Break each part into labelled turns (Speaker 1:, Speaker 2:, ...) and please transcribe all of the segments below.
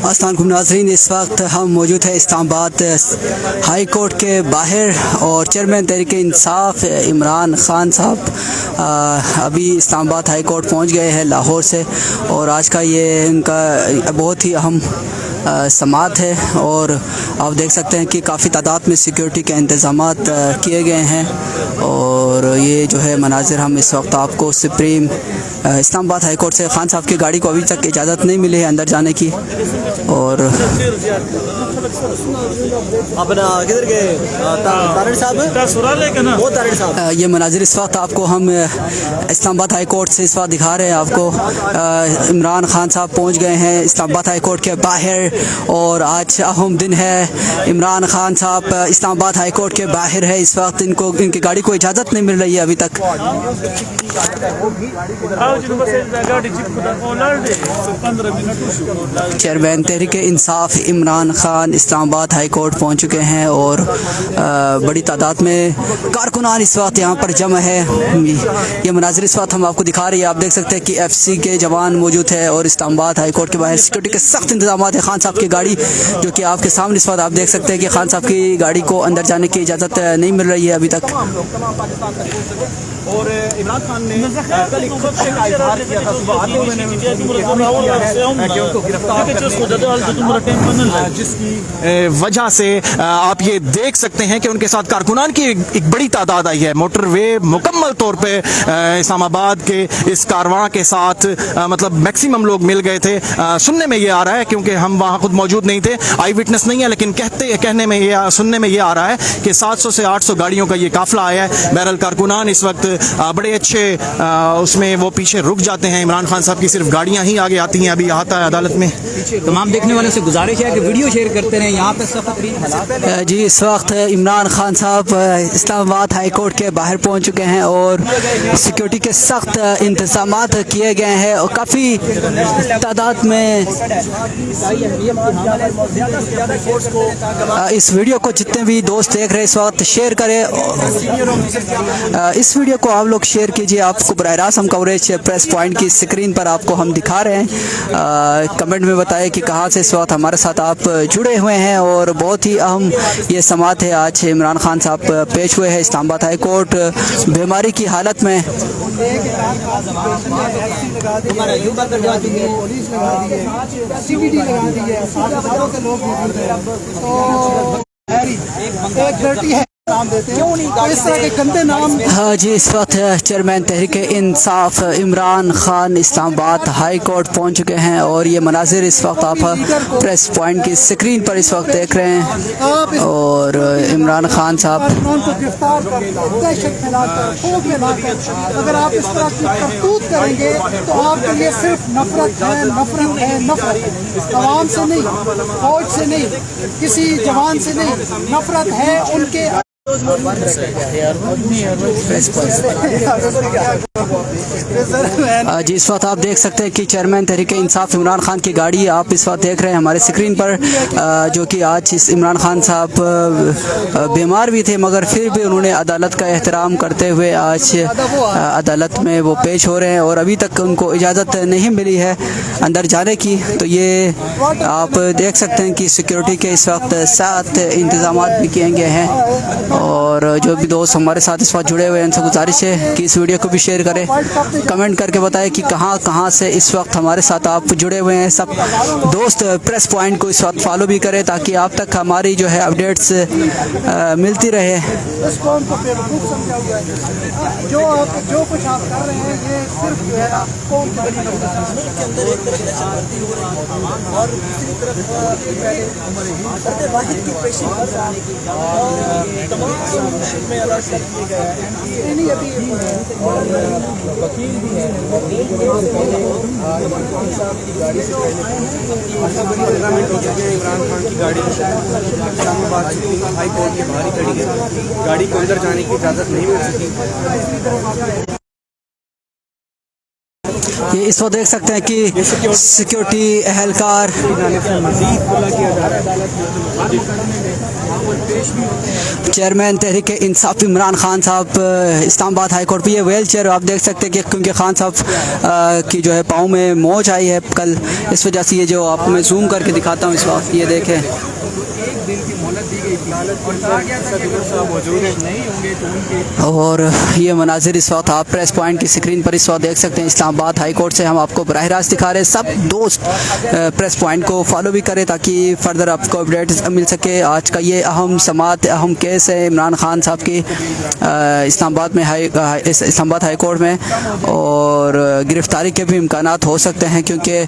Speaker 1: अस्सलाम वालेकुम नाज़रीन, इस वक्त हम मौजूद है इस्लामाबाद हाई कोर्ट के बाहर और चेयरमैन तहरीक इंसाफ इमरान ख़ान साहब अभी इस्लामाबाद हाई कोर्ट पहुँच गए हैं लाहौर से। और आज का ये इनका बहुत ही अहम समात है और आप देख सकते हैं कि काफ़ी तादाद में सिक्योरिटी के इंतज़ामात किए गए हैं। और ये जो है मनाजिर हम इस वक्त आपको सुप्रीम इस्लामाबाद हाई कोर्ट से खान साहब की गाड़ी को अभी तक इजाज़त नहीं मिली है अंदर जाने की। और
Speaker 2: अपना किधर के तारिड़ साहब
Speaker 1: ये मनाजिर इस वक्त आपको हम इस्लामाबाद हाई कोर्ट से इस वक्त दिखा रहे हैं आपको। इमरान खान साहब पहुंच गए हैं इस्लामाबाद हाई कोर्ट के बाहर और आज अहम दिन है। इमरान खान साहब इस्लामाबाद हाई कोर्ट के बाहर है इस वक्त। इनको इनकी गाड़ी को इजाज़त नहीं मिल रही है अभी तक। Chairman Tehreek Insaf Imran Khan Islamabad high court पहुँच चुके हैं और बड़ी तादाद में कारकुनान इस वक्त यहाँ पर जमा है। ये मनाजिर इस वक्त हम आपको दिखा रहे हैं। आप देख सकते हैं कि FC के जवान मौजूद है और इस्लामाबाद हाई कोर्ट के बाहर सिक्योरिटी के सख्त इंतजाम है। खान साहब की गाड़ी जो कि आपके सामने इस वक्त आप देख सकते हैं कि खान साहब की गाड़ी को अंदर जाने की इजाज़त नहीं मिल रही है अभी तक।
Speaker 2: और इमरान खान ने कल एक खुद से इजहार किया था, सुबह आते हुए मैंने कि उनको गिरफ्तार जिसकी वजह से आप ये देख सकते हैं कि उनके साथ कारकुनान की एक बड़ी तादाद आई है। मोटरवे मुकम्मल तौर पे इस्लामाबाद के इस कारवां के साथ मतलब मैक्सिमम लोग मिल गए थे। सुनने में ये आ रहा है, क्योंकि हम वहाँ खुद मौजूद नहीं थे, आई विटनेस नहीं है, लेकिन कहने में ये सुनने में ये आ रहा है कि 700 से 800 गाड़ियों का ये काफिला आया है। बहरहाल कारकुनान इस वक्त बड़े अच्छे उसमें वो पीछे रुक जाते हैं। इमरान खान साहब की सिर्फ गाड़ियां ही आगे आती हैं। अभी आता है अदालत में।
Speaker 3: तमाम देखने वालों से गुजारिश है कि वीडियो शेयर करते रहें। यहाँ पे सख्त तरीन हालात
Speaker 1: जी इस वक्त इमरान खान साहब इस्लामाबाद हाई कोर्ट के बाहर पहुँच चुके हैं और सिक्योरिटी के सख्त इंतजाम किए गए हैं और काफ़ी तादाद में इस वीडियो को जितने भी दोस्त देख रहे हैं इस वक्त शेयर करें। इस वीडियो को आप लोग शेयर कीजिए। आपको बराह रास्त हम कवरेज प्रेस पॉइंट की स्क्रीन पर आपको हम दिखा रहे हैं। कमेंट में बताएं कि कहाँ से इस वक्त हमारे साथ आप जुड़े हुए हैं। और बहुत ही अहम ये समात है। आज इमरान खान साहब पेश हुए हैं इस्लामाबाद हाई कोर्ट बीमारी की हालत में। हाँ जी इस वक्त chairman Tehreek Insaf Imran Khan Islamabad high court पहुंच चुके हैं और ये मनाजिर इस वक्त आप प्रेस पॉइंट की स्क्रीन पर इस वक्त देख रहे हैं। और इमरान खान साहब
Speaker 4: अगर आप इस तरह की करतूत करेंगे तो आपके लिए सिर्फ नफरत है, नफरत है, नफरत। आवाम से नहीं, फौज से नहीं, किसी जवान से नहीं, नफरत है उनके।
Speaker 1: जी इस वक्त आप देख सकते हैं कि चेयरमैन तहरीक इंसाफ इमरान खान की गाड़ी आप इस वक्त देख रहे हैं हमारे स्क्रीन पर, जो कि आज इस इमरान खान साहब बीमार भी थे मगर फिर भी उन्होंने अदालत का एहतराम करते हुए आज अदालत में वो पेश हो रहे हैं और अभी तक उनको इजाज़त नहीं मिली है अंदर जाने की। तो ये आप देख सकते हैं कि सिक्योरिटी के इस वक्त साथ इंतजाम भी किए गए हैं। और जो भी दोस्त हमारे साथ इस वक्त जुड़े हुए हैं उनसे गुजारिश है कि इस वीडियो को भी शेयर करें। कमेंट करके बताएं कि कहाँ से इस वक्त हमारे साथ आप जुड़े हुए हैं। सब दोस्त प्रेस पॉइंट को इस वक्त फॉलो भी करें ताकि आप तक हमारी जो है अपडेट्स मिलती रहे।
Speaker 4: जो कुछ आप कर रहे हैं ये सिर्फ जो है कौम की बड़ी के अंदर एक तरह की शांति हो रही है और दूसरी तरफ वाहिद की पेशी में अलर्ट कर दिए गए हैं। नहीं अभी वकील भी है गाड़ी से बड़ी टूर्नामेंट हो चुकी है। इमरान खान की गाड़ी इस्लामाबाद हाई कोर्ट के बाहर ही खड़ी है। गाड़ी को अंदर जाने की इजाज़त नहीं मिल सकी।
Speaker 1: ये इस वक्त देख सकते हैं कि सिक्योरिटी एहलकार चेयरमैन तहरीक इंसाफ इमरान खान साहब इस्लामाबाद हाई कोर्ट पे ये व्हील चेयर आप देख सकते हैं कि क्योंकि खान साहब की जो है पाँव में मोच आई है कल, इस वजह से ये जो आपको मैं जूम करके दिखाता हूँ इस वक्त, ये देखें और ये मनाजिर इस वक्त आप प्रेस पॉइंट की स्क्रीन पर इस वक्त देख सकते हैं। इस्लामाबाद हाई कोर्ट से हम आपको बराह रास्त दिखा रहे हैं। सब दोस्त प्रेस पॉइंट को फॉलो भी करें ताकि फर्दर आपको अपडेट मिल सके। आज का ये अहम समात अहम केस है इमरान खान साहब की इस्लामाबाद हाई कोर्ट में, और गिरफ्तारी के भी इम्कानात हो सकते हैं क्योंकि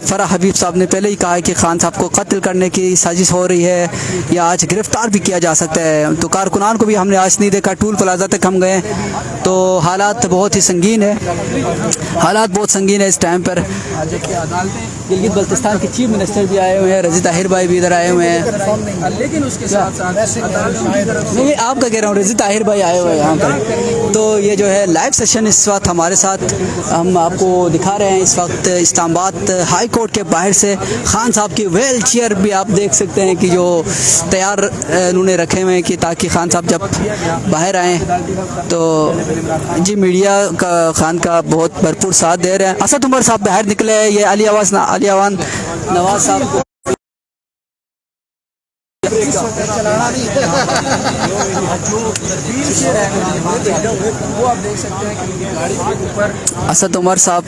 Speaker 1: फराह हबीब साहब ने पहले ही कहा है कि खान साहब को कत्ल करने की साजिश हो रही है या आज गिरफ्तार भी किया जा सकता है। तो कारकुनान को भी हमने आज नहीं देखा, टूल प्लाजा तक हम गए तो हालात बहुत ही संगीन है, हालात बहुत संगीन है इस टाइम पर। गिलगित बल्तिस्तान के चीफ मिनिस्टर भी आए हुए हैं, रज़ी ताहिर भाई भी इधर आए हुए हैं, लेकिन उसके साथ नहीं आपका कह रहा हूँ रज़ी ताहिर भाई आए हुए हैं यहाँ पर। तो ये जो है लाइव सेशन इस वक्त हमारे साथ हम आपको दिखा रहे हैं। इस वक्त इस्लामाबाद हाई कोर्ट के बाहर से खान साहब की व्हील चेयर भी आप देख सकते हैं कि जो तैयार उन्होंने रखे हुए हैं कि ताकि खान साहब जब बाहर आएँ तो जी मीडिया का खान का बहुत भरपूर साथ दे रहे हैं। असद उमर साहब बाहर निकले हैं, ये अली अवान नवाज साहब असद उमर साहब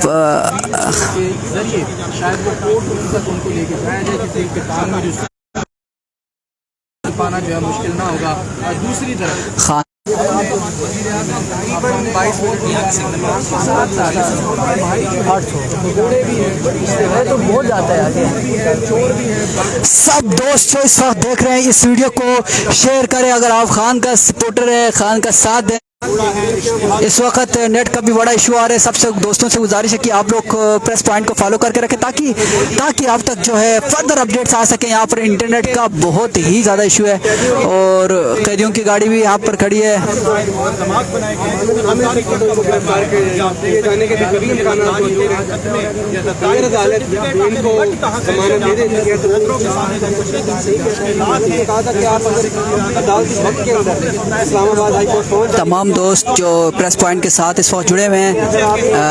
Speaker 5: पाना जो है मुश्किल ना होगा। दूसरी तरफ
Speaker 1: खान बहुत जाता है सब दोस्त जो इस वक्त देख रहे हैं इस वीडियो को शेयर करें। अगर आप खान का सपोर्टर है, खान का साथ दें। इस वक्त नेट का भी बड़ा इशू आ रहा है, सबसे दोस्तों से गुजारिश है कि आप लोग प्रेस पॉइंट को फॉलो करके रखें ताकि आप तक जो है फर्दर अपडेट्स आ सकें। यहाँ पर इंटरनेट का बहुत ही ज़्यादा इशू है और कैदियों की गाड़ी भी यहाँ पर खड़ी है। तमाम दोस्त जो प्रेस पॉइंट के साथ इस वक्त जुड़े हुए हैं,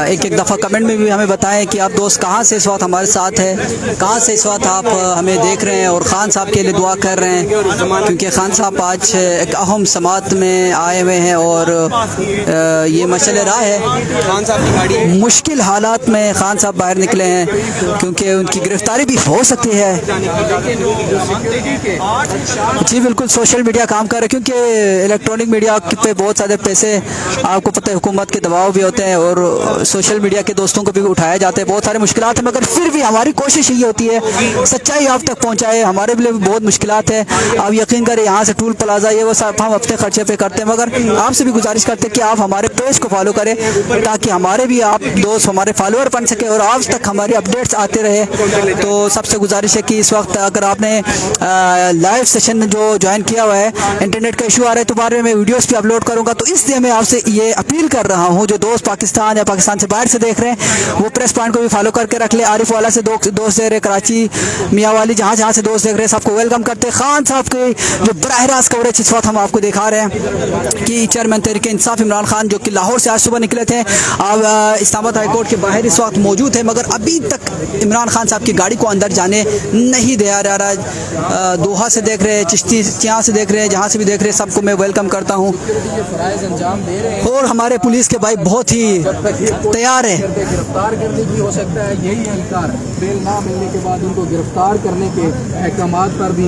Speaker 1: एक एक दफ़ा कमेंट में भी हमें बताएं कि आप दोस्त कहाँ से इस वक्त हमारे साथ हैं, कहाँ से इस वक्त आप हमें देख रहे हैं और ख़ान साहब के लिए दुआ कर रहे हैं क्योंकि ख़ान साहब आज एक अहम समात में आए हुए हैं और ये मसले राह है। खान साहब की गाड़ी मुश्किल हालात में ख़ान साहब बाहर निकले हैं क्योंकि उनकी गिरफ्तारी भी हो सकती है। जी बिल्कुल, सोशल मीडिया काम कर रहा है क्योंकि इलेक्ट्रॉनिक मीडिया पे बहुत सारे पैसे आपको पता है हुकूमत के दबाव भी होते हैं और सोशल मीडिया के दोस्तों को भी उठाया जाता है। बहुत सारे मुश्किलात हैं मगर फिर भी हमारी कोशिश ये होती है सच्चाई आप तक पहुंचाए। हमारे लिए भी बहुत मुश्किलात है, आप यकीन करें यहाँ से टूल प्लाजा ये वो सब हम अपने खर्चे पे करते हैं, मगर आपसे भी गुजारिश करते हैं कि आप हमारे पेज को फॉलो करें ताकि हमारे भी आप दोस्त हमारे फॉलोअर बन सके और आज तक हमारे अपडेट्स आते रहे। तो सबसे गुजारिश है कि इस वक्त अगर आपने लाइव सेशन जो ज्वाइन किया हुआ है, इंटरनेट का इशू आ रहा है तो बारे में वीडियोस भी अपलोड करूंगा, तो इसलिए मैं आपसे ये अपील कर रहा हूं जो दोस्त पाकिस्तान या पाकिस्तान से बाहर से देख रहे हैं वो प्रेस पॉइंट को भी फॉलो करके रख ले। आरिफ वाला से दोस्त देख रहे, कराची मियाँ वाली जहाँ से दोस्त देख रहे हैं सबको वेलकम करते हैं। खान साहब के जो बराह रास्त कवरेज इस वक्त हम आपको दिखा रहे हैं कि चेयरमैन तहरीक इंसाफ इमरान खान जो कि लाहौर से आज सुबह निकले थे, अब इस्लामाबाद हाई कोर्ट के बाहर इस वक्त मौजूद है मगर अभी तक इमरान खान साहब की गाड़ी को अंदर जाने नहीं दिया जा रहा। दोहा से देख रहे हैं, चिश्ती यहाँ से देख रहे हैं, जहाँ से भी देख रहे हैं सबको मैं वेलकम करता हूँ। और हमारे पुलिस के भाई बहुत ही तैयार है।
Speaker 5: गिरफ्तार करने की हो सकता है यही इनकार बेल ना मिलने के बाद उनको गिरफ्तार करने के अहकामात पर भी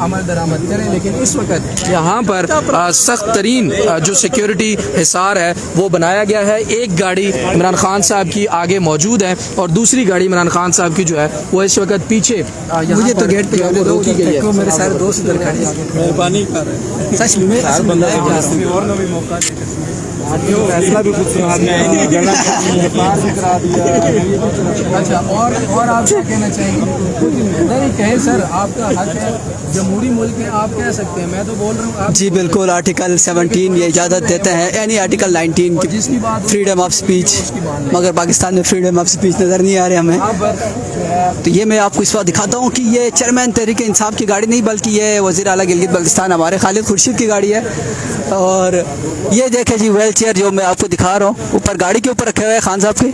Speaker 5: अमल दरामद करें, लेकिन इस वक्त यहाँ पर सख्त तरीन जो सिक्योरिटी हिसार है वो बनाया गया है। एक गाड़ी इमरान खान साहब की आगे मौजूद है और दूसरी गाड़ी इमरान खान साहब की जो है वो इस वक्त पीछे
Speaker 1: मुझे तो गेट पे
Speaker 5: रोकी गई है।
Speaker 1: मेरे सारे दोस्त इधर खड़े हैं,
Speaker 5: मेहरबानी कर रहे हैं
Speaker 1: सच में
Speaker 6: फैसला भी कुछ सुना दिया, व्यापार भी करा दिया।
Speaker 5: अच्छा, और आप क्या कहना चाहेंगे? नहीं कहें सर, आपका हक है, जमहूरी मुल्क में आप कह सकते हैं, मैं तो बोल रहा हूँ आप।
Speaker 1: जी बिल्कुल, आर्टिकल 17 ये इजाज़त देते हैं, यानी आर्टिकल 19 की
Speaker 5: जिसकी बात
Speaker 1: फ्रीडम ऑफ स्पीच, मगर पाकिस्तान में फ्रीडम ऑफ स्पीच नज़र नहीं आ रहे हमें। तो ये मैं आपको इस वक्त दिखाता हूँ कि ये चेयरमैन तहरीक इंसाफ की गाड़ी नहीं, बल्कि ये वज़ीर आला गिलगित बल्तिस्तान हमारे खालिद खुर्शीद की गाड़ी है। और ये देखें जी व्हील चेयर जो मैं आपको दिखा रहा हूँ, ऊपर गाड़ी के ऊपर रखे हुए हैं खान साहब के।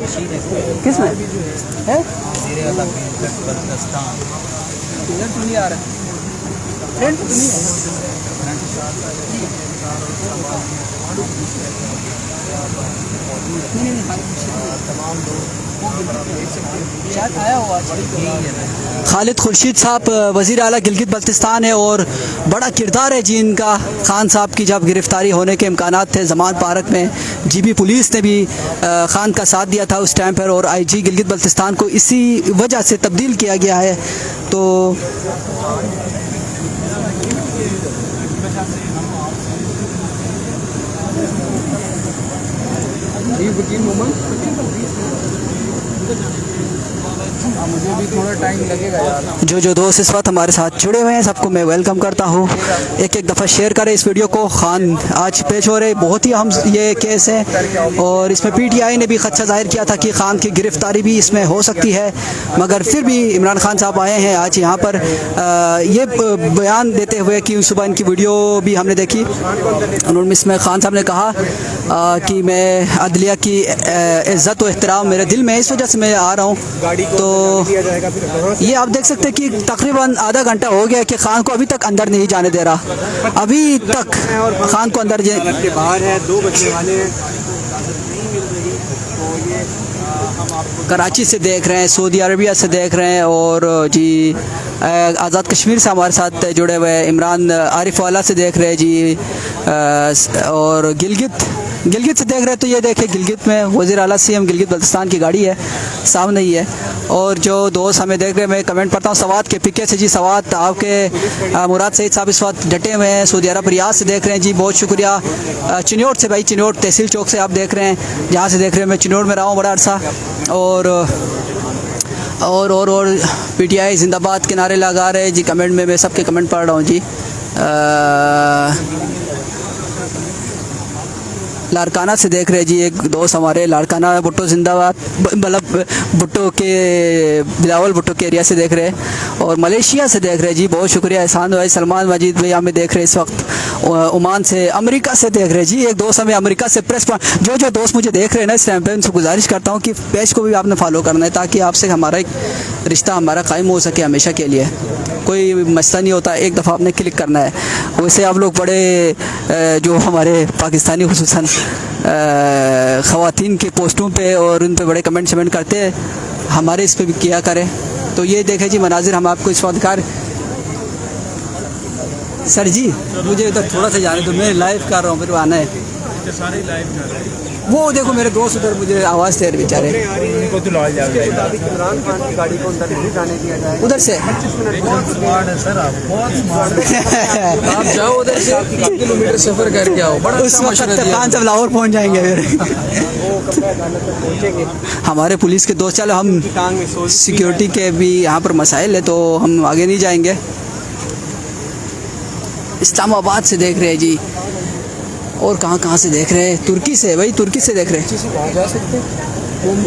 Speaker 1: किस में है? खालिद खुर्शीद साहब वज़ीर आला गिलगित बल्तिस्तान है और बड़ा किरदार है जी इनका। खान साहब की जब गिरफ़्तारी होने के इम्कानात थे ज़मान पार्क में, जीबी पुलिस ने भी खान का साथ दिया था उस टाइम पर, और आईजी गिलगित बल्तिस्तान को इसी वजह से तब्दील किया गया है। तो
Speaker 5: मुझे भी थोड़ा टाइम लगेगा यार।
Speaker 1: जो दोस्त इस वक्त हमारे साथ जुड़े हुए हैं सबको मैं वेलकम करता हूँ। एक दफ़ा शेयर करें इस वीडियो को। खान आज पेश हो रहे, बहुत ही अहम ये केस है और इसमें PTI ने भी खदशा जाहिर किया था कि खान की गिरफ़्तारी भी इसमें हो सकती है, मगर फिर भी इमरान खान साहब आए हैं आज यहाँ पर ये बयान देते हुए कि सुबह इनकी वीडियो भी हमने देखी। उन्होंने इसमें खान साहब ने कहा कि मैं अदलिया की इज़्ज़त व एहतराम मेरे दिल में, इस वजह से मैं आ रहा हूँ। तो ये आप देख सकते हैं कि तकरीबन आधा घंटा हो गया कि खान को अभी तक अंदर नहीं जाने दे रहा। अभी तक खान को अंदर
Speaker 6: बाहर है, 2 बजने वाले हैं।
Speaker 1: कराची से देख रहे हैं, सऊदी अरबिया से देख रहे हैं, और जी आज़ाद कश्मीर से हमारे साथ जुड़े हुए इमरान आरिफ वाला से देख रहे हैं जी, और गिलगित से देख रहे हैं। तो ये देखें गिलगित में वज़ीर आला CM गिलगित बल्तिस्तान की गाड़ी है, सामने ही है। और जो दोस्त हमें देख रहे हैं, मैं कमेंट पढ़ता हूँ सवात के पिके से जी। सवात आपके मुराद सईद साहब इस वक्त डटे हुए हैं, सऊदी अरब रियाद से देख रहे हैं जी, बहुत शुक्रिया। चिन्योट से भाई, चिन्योट तहसील चौक से आप देख रहे हैं, जहाँ से देख रहे हैं। मैं चिन्योट में रहा हूँ बड़ा अरसा, और PTI जिंदाबाद के नारे लगा रहे हैं जी। कमेंट में मैं सबके कमेंट पढ़ रहा हूँ जी। लारकाना से देख रहे हैं जी, एक दोस्त हमारे लारकाना भुट्टो जिंदाबाद, मतलब भुट्टो के बिलावल भुट्टो के एरिया से देख रहे हैं। और मलेशिया से देख रहे हैं जी, बहुत शुक्रिया। एहसान भाई, सलमान मजीद भाई हमें देख रहे हैं इस वक्त। ओमान से, अमेरिका से देख रहे हैं जी, एक दोस्त हमें अमेरिका से प्रेस पॉइंट। जो दोस्त मुझे देख रहे हैं ना इस टाइम पे, उनसे गुजारिश करता हूँ कि पेज को भी आपने फॉलो करना है, ताकि आपसे हमारा एक रिश्ता हमारा कायम हो सके हमेशा के लिए। कोई मसला नहीं होता, एक दफ़ा आपने क्लिक करना है। वैसे आप लोग बड़े जो हमारे पाकिस्तानी खुसूसन ख़वातीन के पोस्टों पे और उन पे बड़े कमेंट शमेंट करते हैं, हमारे इस पे भी किया करें। तो ये देखें जी मनाजिर हम आपको इस वक्त दिखा रहे। सर जी मुझे इधर थोड़ा सा जाने दो, मैं लाइव कर रहा हूँ, फिर आना है।
Speaker 6: सारे लाइव कर रहे हैं।
Speaker 1: वो देखो मेरे दोस्त उधर मुझे आवाज़ दे रहे बेचारे।
Speaker 6: उनको तो लाल जाएगा। इमरान खान की गाड़ी को अंदर नहीं जाने दिया जाएगा।
Speaker 1: उधर से
Speaker 6: बहुत स्मार्ट है सर, आप बहुत स्मार्ट है।
Speaker 5: आप जाओ उधर से 3 किलोमीटर सफ़र करके आओ, बड़ा
Speaker 1: उस वक्त खान साहब लाहौर पहुँच जाएंगे फिर। हमारे पुलिस के दोस्त, चलो हम सिक्योरिटी के भी यहाँ पर मसाइल है तो हम आगे नहीं जाएंगे। इस्लामाबाद से देख रहे हैं जी, और कहाँ से देख रहे हैं? तुर्की से भाई, तुर्की से देख रहे हैं।
Speaker 5: जा सकते हैं।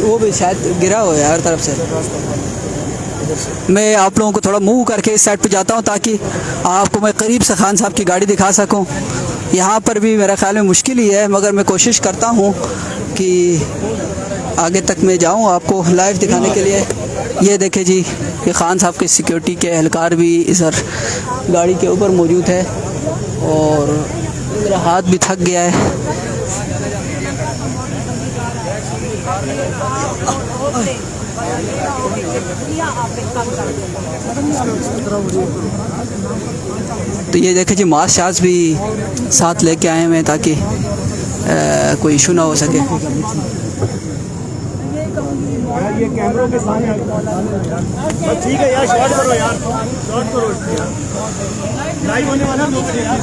Speaker 1: वो भी शायद गिरा हो यार तरफ से। मैं आप लोगों को थोड़ा मूव करके इस साइड पे जाता हूँ ताकि आपको मैं करीब से खान साहब की गाड़ी दिखा सकूँ। यहाँ पर भी मेरा ख्याल में मुश्किल ही है, मगर मैं कोशिश करता हूँ कि आगे तक मैं जाऊँ आपको लाइव दिखाने के लिए। ये देखें जी, ये खान साहब के सिक्योरिटी के एहलकार भी इधर गाड़ी के ऊपर मौजूद है, और मेरा हाथ भी थक गया है। तो ये देखें जी, मास्क शास भी साथ लेके आए हुए हैं ताकि कोई इशू ना हो सके।
Speaker 6: ये कैमरों के सामने ठीक है यार, शॉट करो यार, शॉट करो लाइव होने वाला 2 बजे यार।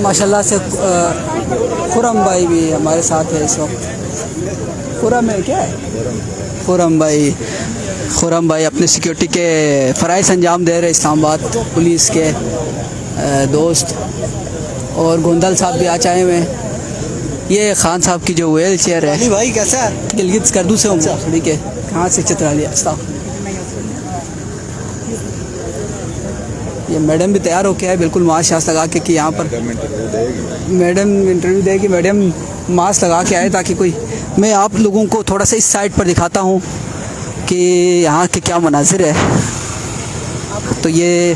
Speaker 1: माशाल्लाह से खुरम भाई भी हमारे साथ है इस वक्त। खुरम है क्या है? खुरम भाई अपने सिक्योरिटी के फ़राइज़ अंजाम दे रहे इस्लामाबाद पुलिस के दोस्त। और गोंदल साहब भी आज आए हुए हैं। ये खान साहब की जो व्हील चेयर है भाई कैसा है? गिलगित स्कर्दू से हूँ ठीक है। कहाँ से चित्राली? ये मैडम भी तैयार होके है बिल्कुल मास्क शास्क लगा के कि यहाँ पर मैडम इंटरव्यू देगी। मैडम मास्क लगा के आए ताकि कोई। मैं आप लोगों को थोड़ा सा इस साइड पर दिखाता हूँ कि यहाँ के क्या मनाजिर है। तो ये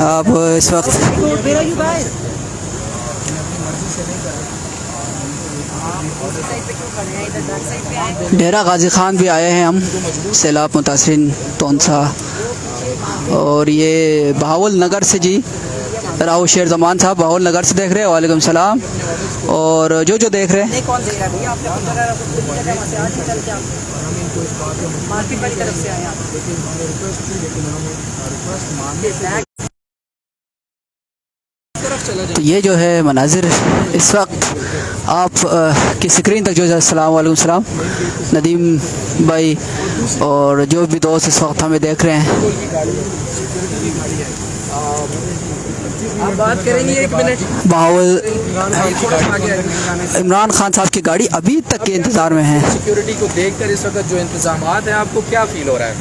Speaker 1: आप इस वक्त डेरा गाजी खान भी आए हैं हम, सैलाब मुतासरीन तोनसा। और ये बहावल नगर से जी राहुल शेर जमान साहब बहावल नगर से देख रहे हैं। वालेकुम सलाम। और जो देख रहे हैं तो ये जो है मनाजिर इस वक्त आप की स्क्रीन तक जो है। अस्सलाम वालेकुम सलाम नदीम भाई और जो भी दोस्त इस वक्त हमें देख रहे हैं।
Speaker 5: आप बात करेंगे 1 मिनट।
Speaker 1: बहावल इमरान खान साहब की गाड़ी अभी तक के इंतज़ार में है।
Speaker 5: सिक्योरिटी को देखकर इस वक्त जो इंतजामात हैं आपको क्या फील हो रहा है?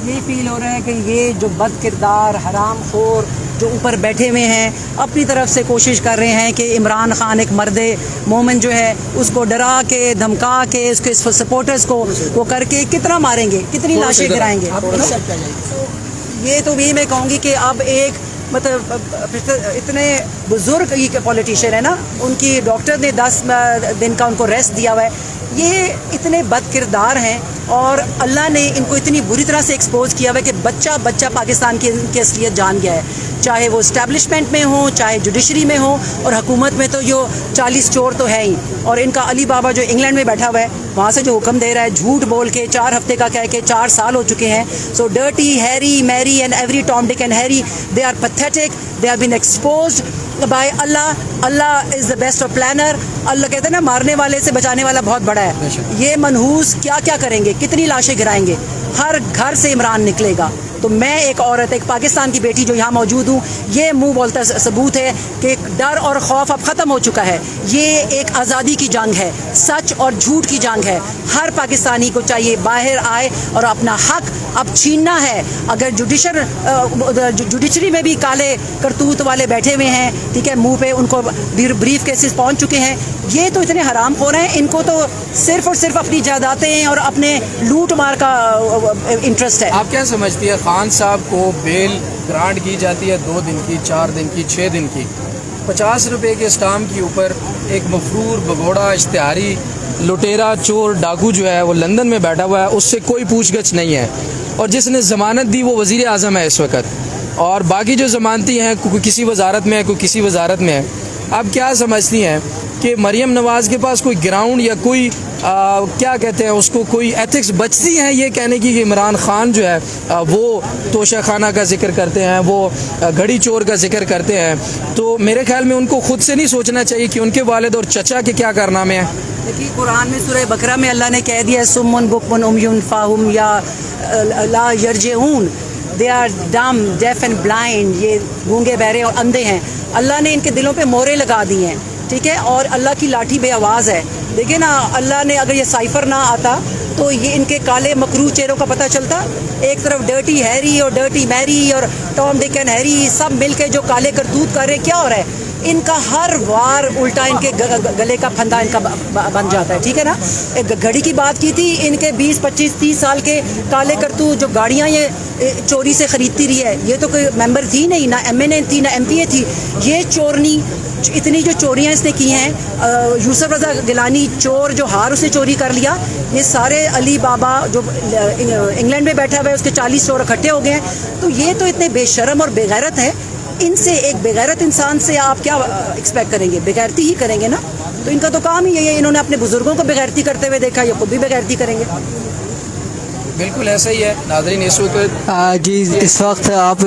Speaker 7: ये फील हो रहा है कि ये जो बद किरदार हराम खोर जो ऊपर बैठे हुए हैं अपनी तरफ से कोशिश कर रहे हैं कि इमरान खान एक मर्द मोमिन जो है उसको डरा के धमका के उसके सपोर्टर्स को वो करके कितना मारेंगे, कितनी लाशें गिराएंगे। ये तो भी मैं कहूँगी कि अब एक मतलब इतने बुजुर्ग पॉलिटिशियन है ना, उनकी डॉक्टर ने 10 दिन का उनको रेस्ट दिया हुआ है। ये इतने बद किरदार हैं और अल्लाह ने इनको इतनी बुरी तरह से एक्सपोज किया हुआ है कि बच्चा बच्चा पाकिस्तान की इनकी असलियत जान गया है, चाहे वो इस्टेब्लिशमेंट में हो चाहे जुडिशरी में हो और हुकूमत में। तो जो 40 चोर तो है ही। और इनका अली बाबा जो इंग्लैंड में बैठा हुआ है वहाँ से जो हुक्म दे रहा है झूठ बोल के 4 हफ्ते का कह के 4 साल हो चुके हैं। So dirty Harry Mary and every Tom Dick and Harry they are pathetic, they are been exposed by Allah. Allah is the best of planner. Allah कहते हैं ना मारने वाले से बचाने वाला बहुत बड़ा है। ये मनहूस क्या क्या करेंगे, कितनी लाशें गिराएंगे, हर घर से इमरान निकलेगा। तो मैं एक औरत, एक पाकिस्तान की बेटी जो यहाँ मौजूद हूँ, ये मुंह बोलता सबूत है कि डर और खौफ अब ख़त्म हो चुका है। ये एक आज़ादी की जंग है, सच और झूठ की जंग है। हर पाकिस्तानी को चाहिए बाहर आए और अपना हक अब छीनना है। अगर जुडिशरी में भी काले करतूत वाले बैठे हुए हैं, ठीक है, मुंह पे उनको ब्रीफ केसेस पहुँच चुके हैं। ये तो इतने हराम खोर हैं, इनको तो सिर्फ और सिर्फ अपनी जायदादें और अपने लूट मार का इंटरेस्ट है।
Speaker 5: आप क्या समझती है, खान साहब को बेल ग्रांट की जाती है 2 दिन की, 4 दिन की, 6 दिन की, 50 रुपए के स्टाम्प के ऊपर एक मफरूर भगोड़ा इश्तिहारी लुटेरा चोर डाकू जो है वो लंदन में बैठा हुआ है, उससे कोई पूछगछ नहीं है। और जिसने ज़मानत दी वो वज़ीर आज़म है इस वक्त, और बाकी जो ज़मानती हैं कोई किसी वजारत में है, कोई किसी वजारत में है। आप क्या समझती हैं कि मरियम नवाज़ के पास कोई ग्राउंड या कोई क्या कहते हैं उसको, कोई एथिक्स बचती हैं ये कहने की कि इमरान खान जो है वो तोशा खाना का जिक्र करते हैं, वो घड़ी चोर का जिक्र करते हैं? तो मेरे ख्याल में उनको खुद से नहीं सोचना चाहिए कि उनके वालिद और चचा के क्या कारनामे हैं।
Speaker 7: देखिए कुरान में सूरह बकरा में अल्लाह ने कह दिया सुम्मुन बुकमुन उम्युन फाहुम या ला यरजिऊन, they are dumb deaf and blind, ये गूंगे बहरे और अंधे हैं। अल्लाह ने इनके दिलों पे मोहरें लगा दी हैं, ठीक है, और अल्लाह की लाठी बे आवाज़ है। देखिए ना, अल्लाह ने अगर ये साइफर ना आता तो ये इनके काले मकरू चेहरों का पता चलता। एक तरफ डर्टी हैरी और डर्टी मैरी और टॉम डिक एंड हैरी सब मिलके जो काले करतूत कर रहे, क्या हो रहा है, इनका हर वार उल्टा इनके गले का फंदा इनका बन जाता है, ठीक है ना। एक घड़ी की बात की थी, इनके 20, 25, 30 साल के काले करतूत जो गाड़ियाँ ये चोरी से ख़रीदती रही है, ये तो कोई मेंबर थी नहीं, ना MNA थी ना MPA थी। ये चोरनी इतनी जो चोरियाँ इसने की हैं, यूसुफ रज़ा गिलानी चोर जो हार उसने चोरी कर लिया, ये सारे अली बाबा जो इंग्लैंड में बैठा हुआ है उसके 40 चोर इकट्ठे हो गए हैं। तो ये तो इतने बेशर्म और बेगैरत है, इनसे एक बेगैरत इंसान से आप क्या एक्सपेक्ट करेंगे, बेगैरती ही करेंगे ना। तो इनका तो काम ही यही है, इन्होंने अपने बुजुर्गों को बेगैरती करते हुए देखा, ये खुद भी बेगैरती करेंगे।
Speaker 5: बिल्कुल ऐसा ही है नाज़रीन। इस वक्त
Speaker 1: जी इस वक्त आप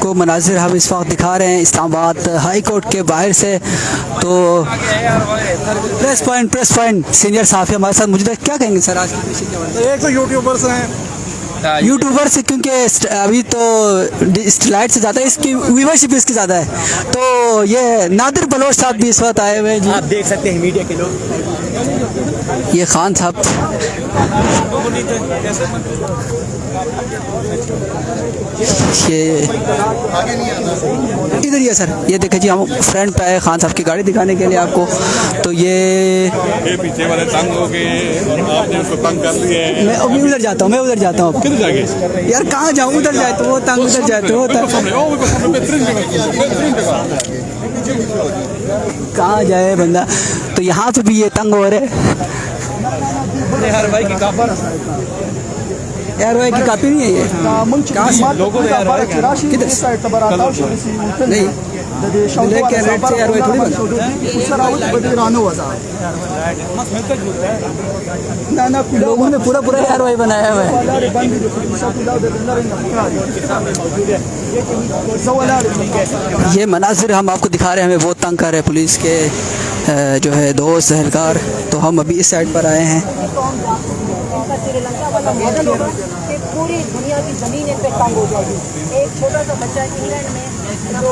Speaker 1: को मनाजिर हम इस वक्त दिखा रहे हैं इस्लामाबाद हाई कोर्ट के बाहर से। तो प्रेस पॉइंट सीनियर साहब हमारे साथ मौजूद है। क्या कहेंगे सर आज की?
Speaker 6: एक तो यूट्यूबर्स हैं,
Speaker 1: यूट्यूबर से, क्योंकि अभी तो लाइट से ज़्यादा इसकी व्यूवरशिप इसकी ज़्यादा है। तो ये नादिर बलोच साहब भी इस वक्त आए हुए हैं जी।
Speaker 6: आप देख सकते हैं मीडिया के लोग।
Speaker 1: ये खान साहब ये इधर ही है सर। ये देखें जी हम फ्रंट पे आए खान साहब की गाड़ी दिखाने के लिए आपको। तो ये
Speaker 8: पीछे वाले तंग हो गए, आपने उसको तंग कर लिया है।
Speaker 1: मैं अभी उधर जाता हूँ,
Speaker 8: किधर जाएंगे
Speaker 1: यार कहाँ जाऊँ? उधर जाए तो वो तंग, उधर जाए तो वो तंग, कहाँ जाए बंदा। तो यहाँ पे भी ये तंग हो रहे।
Speaker 3: यार भाई की
Speaker 1: कापी नहीं है ये। कहाँ से
Speaker 3: लोगों ने यार भाई
Speaker 1: किधर नहीं ब्लैक एंड रेड से यार भाई थोड़ी ना लोगों ने पूरा यार भाई बनाया हुआ है। ये मनाजिर हम आपको दिखा रहे हैं। हमें बहुत तंग कर रहे हैं पुलिस के जो है दोस्त एहलकार। तो हम अभी इस साइड पर आए हैं।
Speaker 9: श्रीलंका वाला मॉडल होगा कि पूरी दुनिया की ज़मीन इन पे तंग हो जाएगी। एक छोटा सा बच्चा इंग्लैंड में जो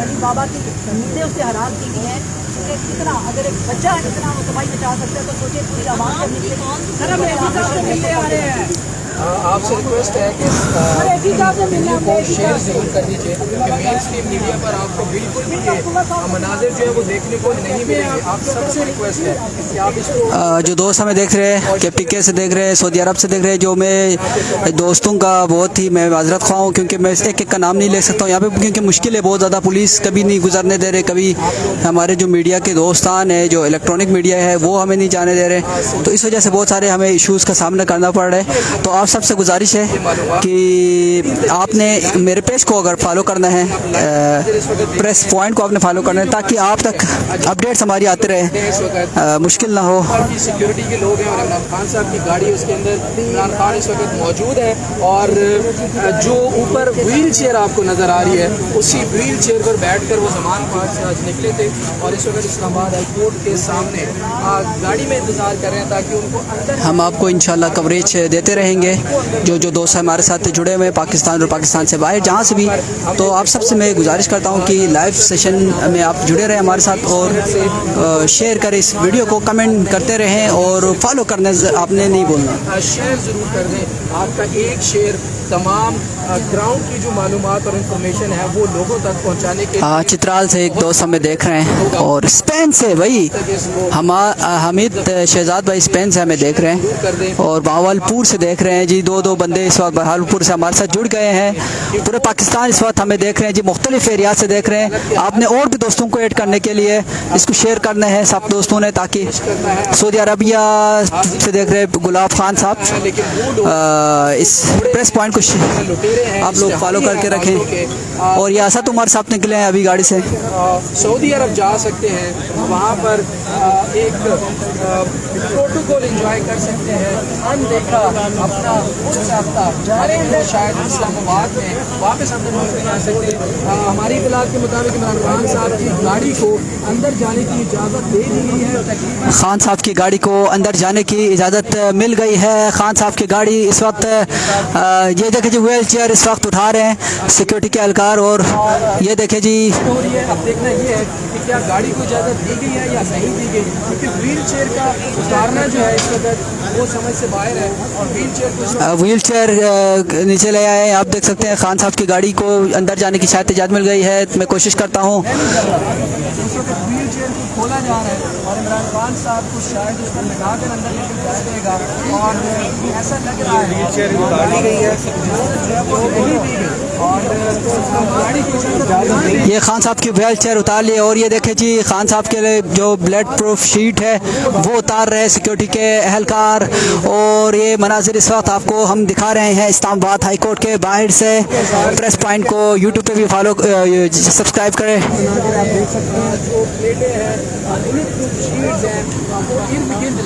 Speaker 9: अली बाबा की नीचे उससे हराम की गई है कि कितना, अगर एक बच्चा इतना तबाही बचा सकता है तो सोचिए पूरी आवाम
Speaker 5: आपसे रिक्वेस्ट है कि वीडियो को शेयर ज़रूर कर दीजिए कि मेन स्ट्रीम मीडिया पर आपको बिल्कुल भी ये मनाजिर जो है वो देखने को नहीं मिलेंगे। आप सबसे रिक्वेस्ट है कि आप इसको
Speaker 1: जो दोस्त हमें देख रहे हैं के PK से देख रहे हैं, सऊदी अरब से देख रहे हैं, जो मैं दोस्तों का बहुत ही मैं माजरत ख्वाह हूँ क्योंकि मैं एक का नाम नहीं ले सकता हूँ यहाँ पे क्योंकि मुश्किल है बहुत ज़्यादा। पुलिस कभी नहीं गुजरने दे रहे, कभी हमारे जो मीडिया के दोस्तान है, जो इलेक्ट्रॉनिक मीडिया है, वो हमें नहीं जाने दे रहे। तो इस वजह से बहुत सारे हमें इशूज़ का सामना करना पड़ रहा है। तो आप सबसे गुजारिश है कि आपने मेरे पेज को अगर फॉलो करना है, प्रेस पॉइंट को आपने फॉलो करना है ताकि आप तक अपडेट्स हमारी आते रहे, मुश्किल ना हो।
Speaker 5: सिक्योरिटी के लोग हैं और इमरान खान साहब की गाड़ी उसके अंदर इमरान खान इस वक्त मौजूद है और जो ऊपर व्हील चेयर आपको नज़र आ रही है उसी व्हील चेयर पर बैठकर वो ज़मान पार्क से आज निकले थे और इस वक्त इस्लामाबाद हाई कोर्ट के सामने गाड़ी में इंतज़ार कर रहे हैं ताकि उनको अंदर।
Speaker 1: हम आपको इंशाल्लाह कवरेज देते रहेंगे। जो दोस्त हमारे साथ जुड़े हुए हैं पाकिस्तान और पाकिस्तान से बाहर जहाँ से भी, तो आप सबसे मैं गुजारिश करता हूँ कि लाइव सेशन में आप जुड़े रहें हमारे साथ और शेयर करें इस वीडियो को, कमेंट करते रहें और फॉलो करने आपने नहीं बोलना,
Speaker 5: शेयर ज़रूर कर दें। आपका एक शेयर तमाम ग्राउंड की जो मालूमात और इन्फॉर्मेशन है वो लोगों तक पहुँचाने के
Speaker 1: चित्राल से एक दोस्त हमें देख रहे हैं और स्पेन से भाई हमीद शहजाद भाई स्पेन से हमें देख रहे हैं और बहावलपुर से देख रहे हैं जी। दो बंदे इस वक्त बहावलपुर से हमारे साथ जुड़ गए हैं। पूरे पाकिस्तान इस वक्त हमें देख रहे हैं जी, मुख्तलिफ एरिया से देख रहे हैं। आपने और भी दोस्तों को ऐड करने के लिए इसको शेयर करना है सब दोस्तों ने, ताकि सऊदी अरबिया से देख रहे गुलाब खान साहब इस प्रेस पॉइंट को आप लोग फॉलो करके रखें। और ये असद उमर साहब निकले हैं अभी गाड़ी से,
Speaker 5: सऊदी अरब जा सकते हैं, वहाँ पर एक प्रोटोकॉल एंजॉय कर सकते हैं, अनदेखा अपना शायद इस्लामाबाद में वापस अंदर नहीं जा सकते। हमारी इतलात के मुताबिक इमरान खान साहब की गाड़ी को अंदर जाने की इजाज़त दे दी गई है।
Speaker 1: खान साहब की गाड़ी को अंदर जाने की इजाज़त मिल गई है। खान साहब की गाड़ी इस वक्त ये देखें जी व्हील चेयर इस वक्त उठा रहे हैं सिक्योरिटी के एहलकार और ये देखें जी।
Speaker 5: अब देखना ये है कि क्या गाड़ी को इजाज़त दी गई है या नहीं दी गई, क्योंकि व्हील चेयर का उतारना जो है इस वक्त वो समझ से बाहर है और व्हील चेयर
Speaker 1: नीचे ले आए। आप देख सकते हैं खान साहब की गाड़ी को अंदर जाने की शायद इजाज़त मिल गई है। मैं कोशिश करता हूँ,
Speaker 5: व्हील चेयर को खोला जा रहा है और इमरान खान साहब को शायद उसको लगाकर अंदर लेकर जा देगा और ऐसा लग रहा है व्हील चेयर उतार दी गई है और
Speaker 1: ये खान साहब की व्हील चेयर उतार ली और ये देखें जी खान साहब इंसाफ के लिए जो ब्लड प्रूफ शीट है वो उतार रहे हैं सिक्योरिटी के एहलकार। और ये मनाजिर इस वक्त आपको हम दिखा रहे हैं इस्लामाबाद हाई कोर्ट के बाहर से। प्रेस पॉइंट को यूट्यूब पे भी फॉलो सब्सक्राइब करें।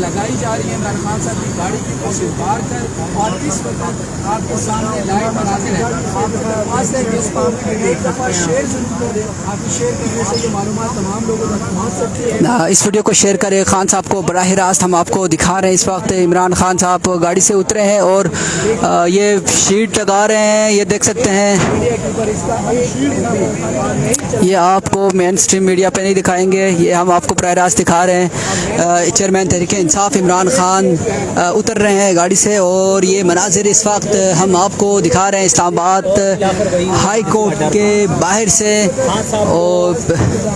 Speaker 5: लगाई जा रही है इमरान खान साहब की गाड़ी की कोशिश बार कर। और इस वक्त आपके सामने लाइव मनाजिर है,
Speaker 1: इस वीडियो को शेयर करें। खान साहब को बराह रास्त हम आपको दिखा रहे हैं। इस वक्त इमरान खान साहब गाड़ी से उतरे हैं और ये शीट लगा रहे हैं, ये देख सकते हैं। ये आपको मेन स्ट्रीम मीडिया पे नहीं दिखाएंगे, ये हम आपको बराह रास्त दिखा रहे हैं। चेयरमैन तहरीक इंसाफ इमरान खान उतर रहे हैं गाड़ी से और ये मनाजिर इस वक्त हम आपको दिखा रहे हैं इस्लामाबाद हाई कोर्ट के बाहर से। और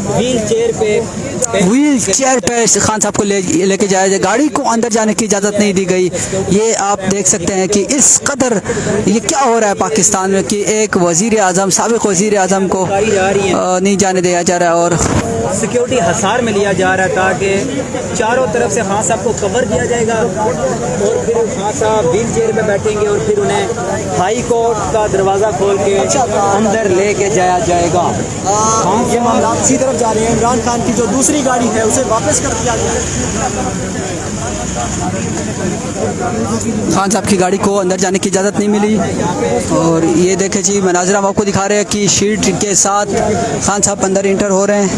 Speaker 1: व्हील चेयर पे खान साहब को लेके जाया जाए, गाड़ी को अंदर जाने की इजाज़त नहीं दी गई। ये आप देख सकते हैं कि इस कदर ये क्या हो रहा है पाकिस्तान में कि एक वज़ीर आज़म, साबिक़ वज़ीर आज़म को नहीं जाने दिया जा रहा है और
Speaker 3: सिक्योरिटी हसार में लिया जा रहा था कि चारों तरफ से खान साहब को कवर किया जाएगा और फिर खान साहब व्हील चेयर में बैठेंगे और फिर उन्हें हाई कोर्ट का दरवाज़ा खोल के अंदर लेके जाया जाएगा।
Speaker 6: ये मामला इसी तरफ जा रहे हैं। इमरान खान की जो दूसरी गाड़ी है उसे वापस कर दिया गया।
Speaker 1: खान साहब की गाड़ी को अंदर जाने की इजाज़त नहीं मिली। और ये देखें जी मनाज़िर हम आपको दिखा रहे हैं कि शीट के साथ खान साहब अंदर इंटर हो रहे हैं।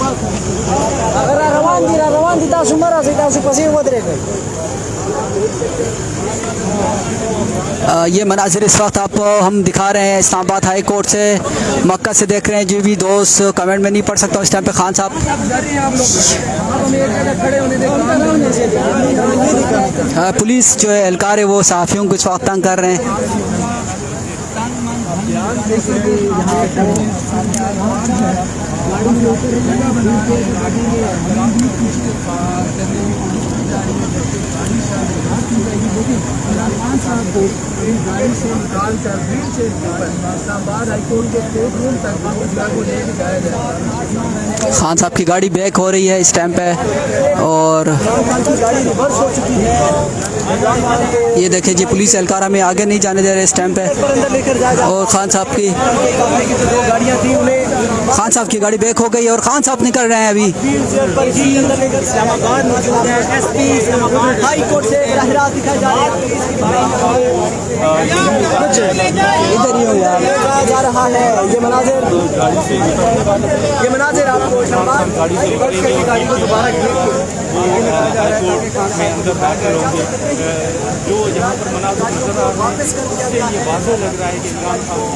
Speaker 1: ये मनाजिर इस वक्त आपको हम दिखा रहे हैं इस्लामाबाद हाई कोर्ट से, मक्का से देख रहे हैं। जो भी दोस्त कमेंट में नहीं पढ़ सकता इस टाइम पे खान साहब पुलिस जो है एहलकार है वो सहाफ़ियों को इस वक्त तंग कर रहे हैं।
Speaker 5: गाड़ी से निकाल कर व्हील चेयर के ऊपर इस्लामाबाद हाई कोर्ट के कोर्ट रूम तक को लेकर जाया जाएगा।
Speaker 1: खान साहब की गाड़ी बैक हो रही है इस टाइम पे और ये देखें जी पुलिस एहलकार हमें आगे नहीं जाने दे रहे इस टाइम पे। और खान साहब की गाड़ी बैक हो गई और खान साहब निकल रहे हैं अभी। इधर ही हो यार, जा रहा है ये मनाजिर आपको गाड़ी को दोबारा
Speaker 8: जो यहाँ पर मनाजिर नजर आ रहे हैं उससे ये वाज़ेह लग रहा है कि इमरान खान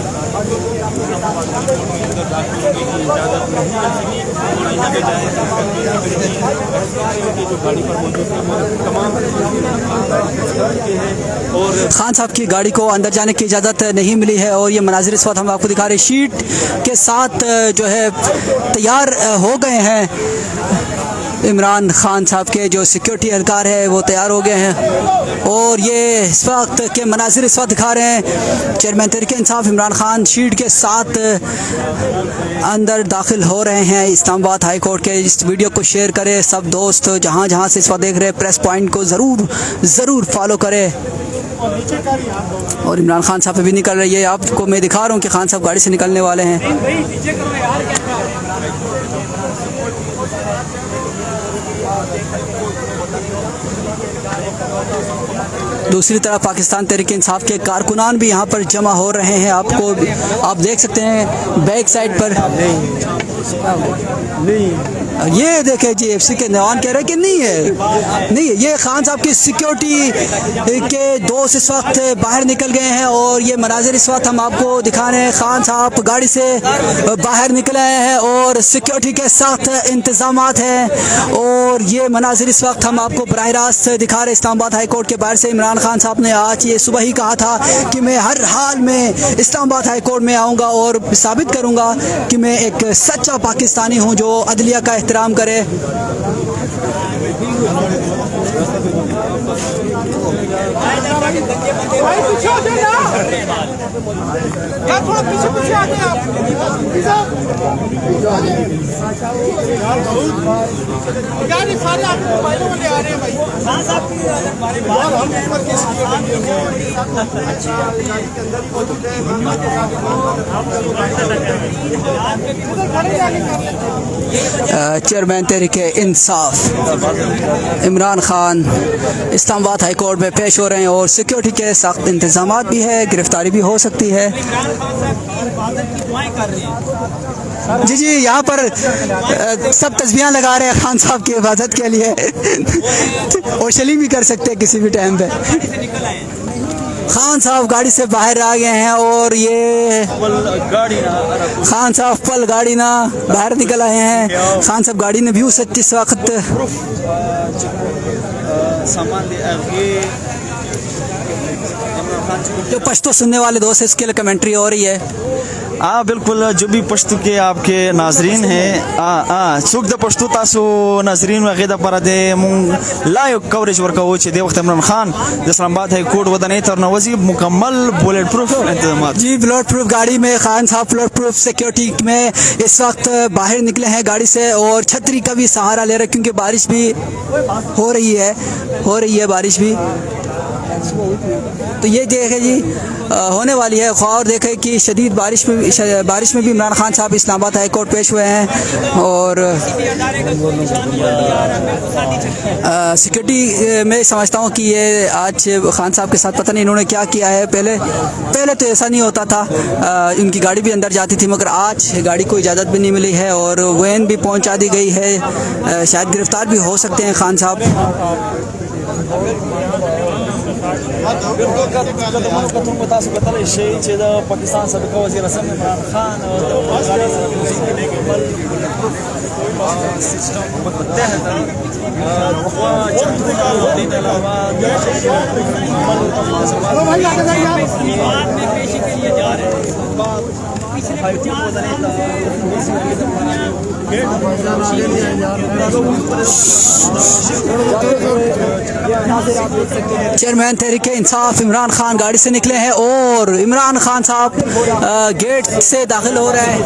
Speaker 8: अंदर दाखिल होने की इजाज़त नहीं है और यहाँ पे जाए जो गाड़ी पर मौजूद तमाम
Speaker 1: और खान साहब की गाड़ी को अंदर जाने की इजाज़त नहीं मिली है। और ये मनाजिर इस वक्त हम आपको दिखा रहे हैं, शीट के साथ जो है तैयार हो गए हैं। इमरान खान साहब के जो सिक्योरिटी एहलकार है वो तैयार हो गए हैं और ये इस वक्त के मनाजिर इस वक्त दिखा रहे हैं। चेयरमैन तहरीक इंसाफ इमरान खान शीट के साथ अंदर दाखिल हो रहे हैं इस्लामाबाद हाई कोर्ट के। इस वीडियो को शेयर करें सब दोस्त जहाँ जहाँ से इस वक्त देख रहे हैं। प्रेस पॉइंट को ज़रूर फॉलो करें। और इमरान खान साहब भी निकल रही है, आपको मैं दिखा रहा हूँ कि खान साहब गाड़ी से निकलने वाले हैं। दूसरी तरफ पाकिस्तान तहरीक इंसाफ के कारकुनान भी यहाँ पर जमा हो रहे हैं। आप देख सकते हैं बैक साइड पर। ये देखे जी एफसी के नौजवान कह रहे हैं कि नहीं है, ये खान साहब की सिक्योरिटी के दोस्त इस वक्त बाहर निकल गए हैं और ये मनाजिर इस वक्त हम आपको दिखा रहे हैं। खान साहब गाड़ी से बाहर निकले हैं और सिक्योरिटी के साथ इंतजामात हैं और ये मनाजिर इस वक्त हम आपको बराह रास्त दिखा रहे इस्लामाबाद हाई कोर्ट के बाहर से। इमरान खान साहब ने आज ये सुबह ही कहा था कि मैं हर हाल में इस्लामाबाद हाई कोर्ट में आऊँगा और साबित करूँगा कि मैं एक सच्चा पाकिस्तानी हूँ जो अदलिया का एहतराम करे।
Speaker 4: यार थोड़ा पीछे पीछे आ गए आप। यार ये सारे आपके मोबाइलों में ले आ रहे हैं भाई।
Speaker 3: खान साहब की
Speaker 1: chairman Tehreek Insaf Imran Khan Islamabad high court में पेश हो रहे हैं और सिक्योरिटी के सख्त इंतजाम भी है, गिरफ्तारी भी हो सकती है। जी जी, यहाँ पर सब तस्बीहां लगा रहे हैं खान साहब की हिफाजत के लिए और शली भी कर सकते हैं किसी भी टाइम पे। खान साहब गाड़ी से बाहर आ गए हैं और ये खान साहब पल गाड़ी ना बाहर निकल आए हैं। खान साहब गाड़ी ने भी उस इस वक्त जो पश्तो सुनने वाले दोस्त इसके लिए कमेंट्री हो रही है।
Speaker 10: हाँ बिल्कुल, जो भी पश्तो के आपके नाजरीन हैं सुख द पश्तो तासो नाजरीन वगैरह पर दे मुंग लाइव कवरेज वर्कआउट छे दे वक्त इमरान खान इस्लामाबाद हाई कोर्ट वदन तर नवाजी मुकम्मल बुलेट प्रूफ इंतजाम।
Speaker 1: जी, बुलेट प्रूफ गाड़ी में खान साहब बुलेट प्रूफ सिक्योरिटी में इस वक्त बाहर निकले हैं गाड़ी से और छतरी का भी सहारा ले रहे हैं क्योंकि बारिश भी हो रही है बारिश भी। तो ये देखे जी होने वाली है और देखे कि शदीद बारिश में भी इमरान खान साहब इस्लामाबाद हाई कोर्ट पेश हुए हैं और सिक्योरिटी में समझता हूँ कि ये आज खान साहब के साथ पता नहीं इन्होंने क्या किया है। पहले तो ऐसा नहीं होता था, इनकी गाड़ी भी अंदर जाती थी, मगर आज गाड़ी को इजाज़त भी नहीं मिली है और वैन भी पहुँचा दी गई है। शायद गिरफ्तार भी हो सकते हैं खान साहब।
Speaker 10: पाकिस्तान सबका वज़ीर आज़म इमरान खान
Speaker 1: चेयरमैन तहरीक इंसाफ इमरान खान गाड़ी से निकले हैं और इमरान खान साहब गेट से दाखिल हो रहे हैं।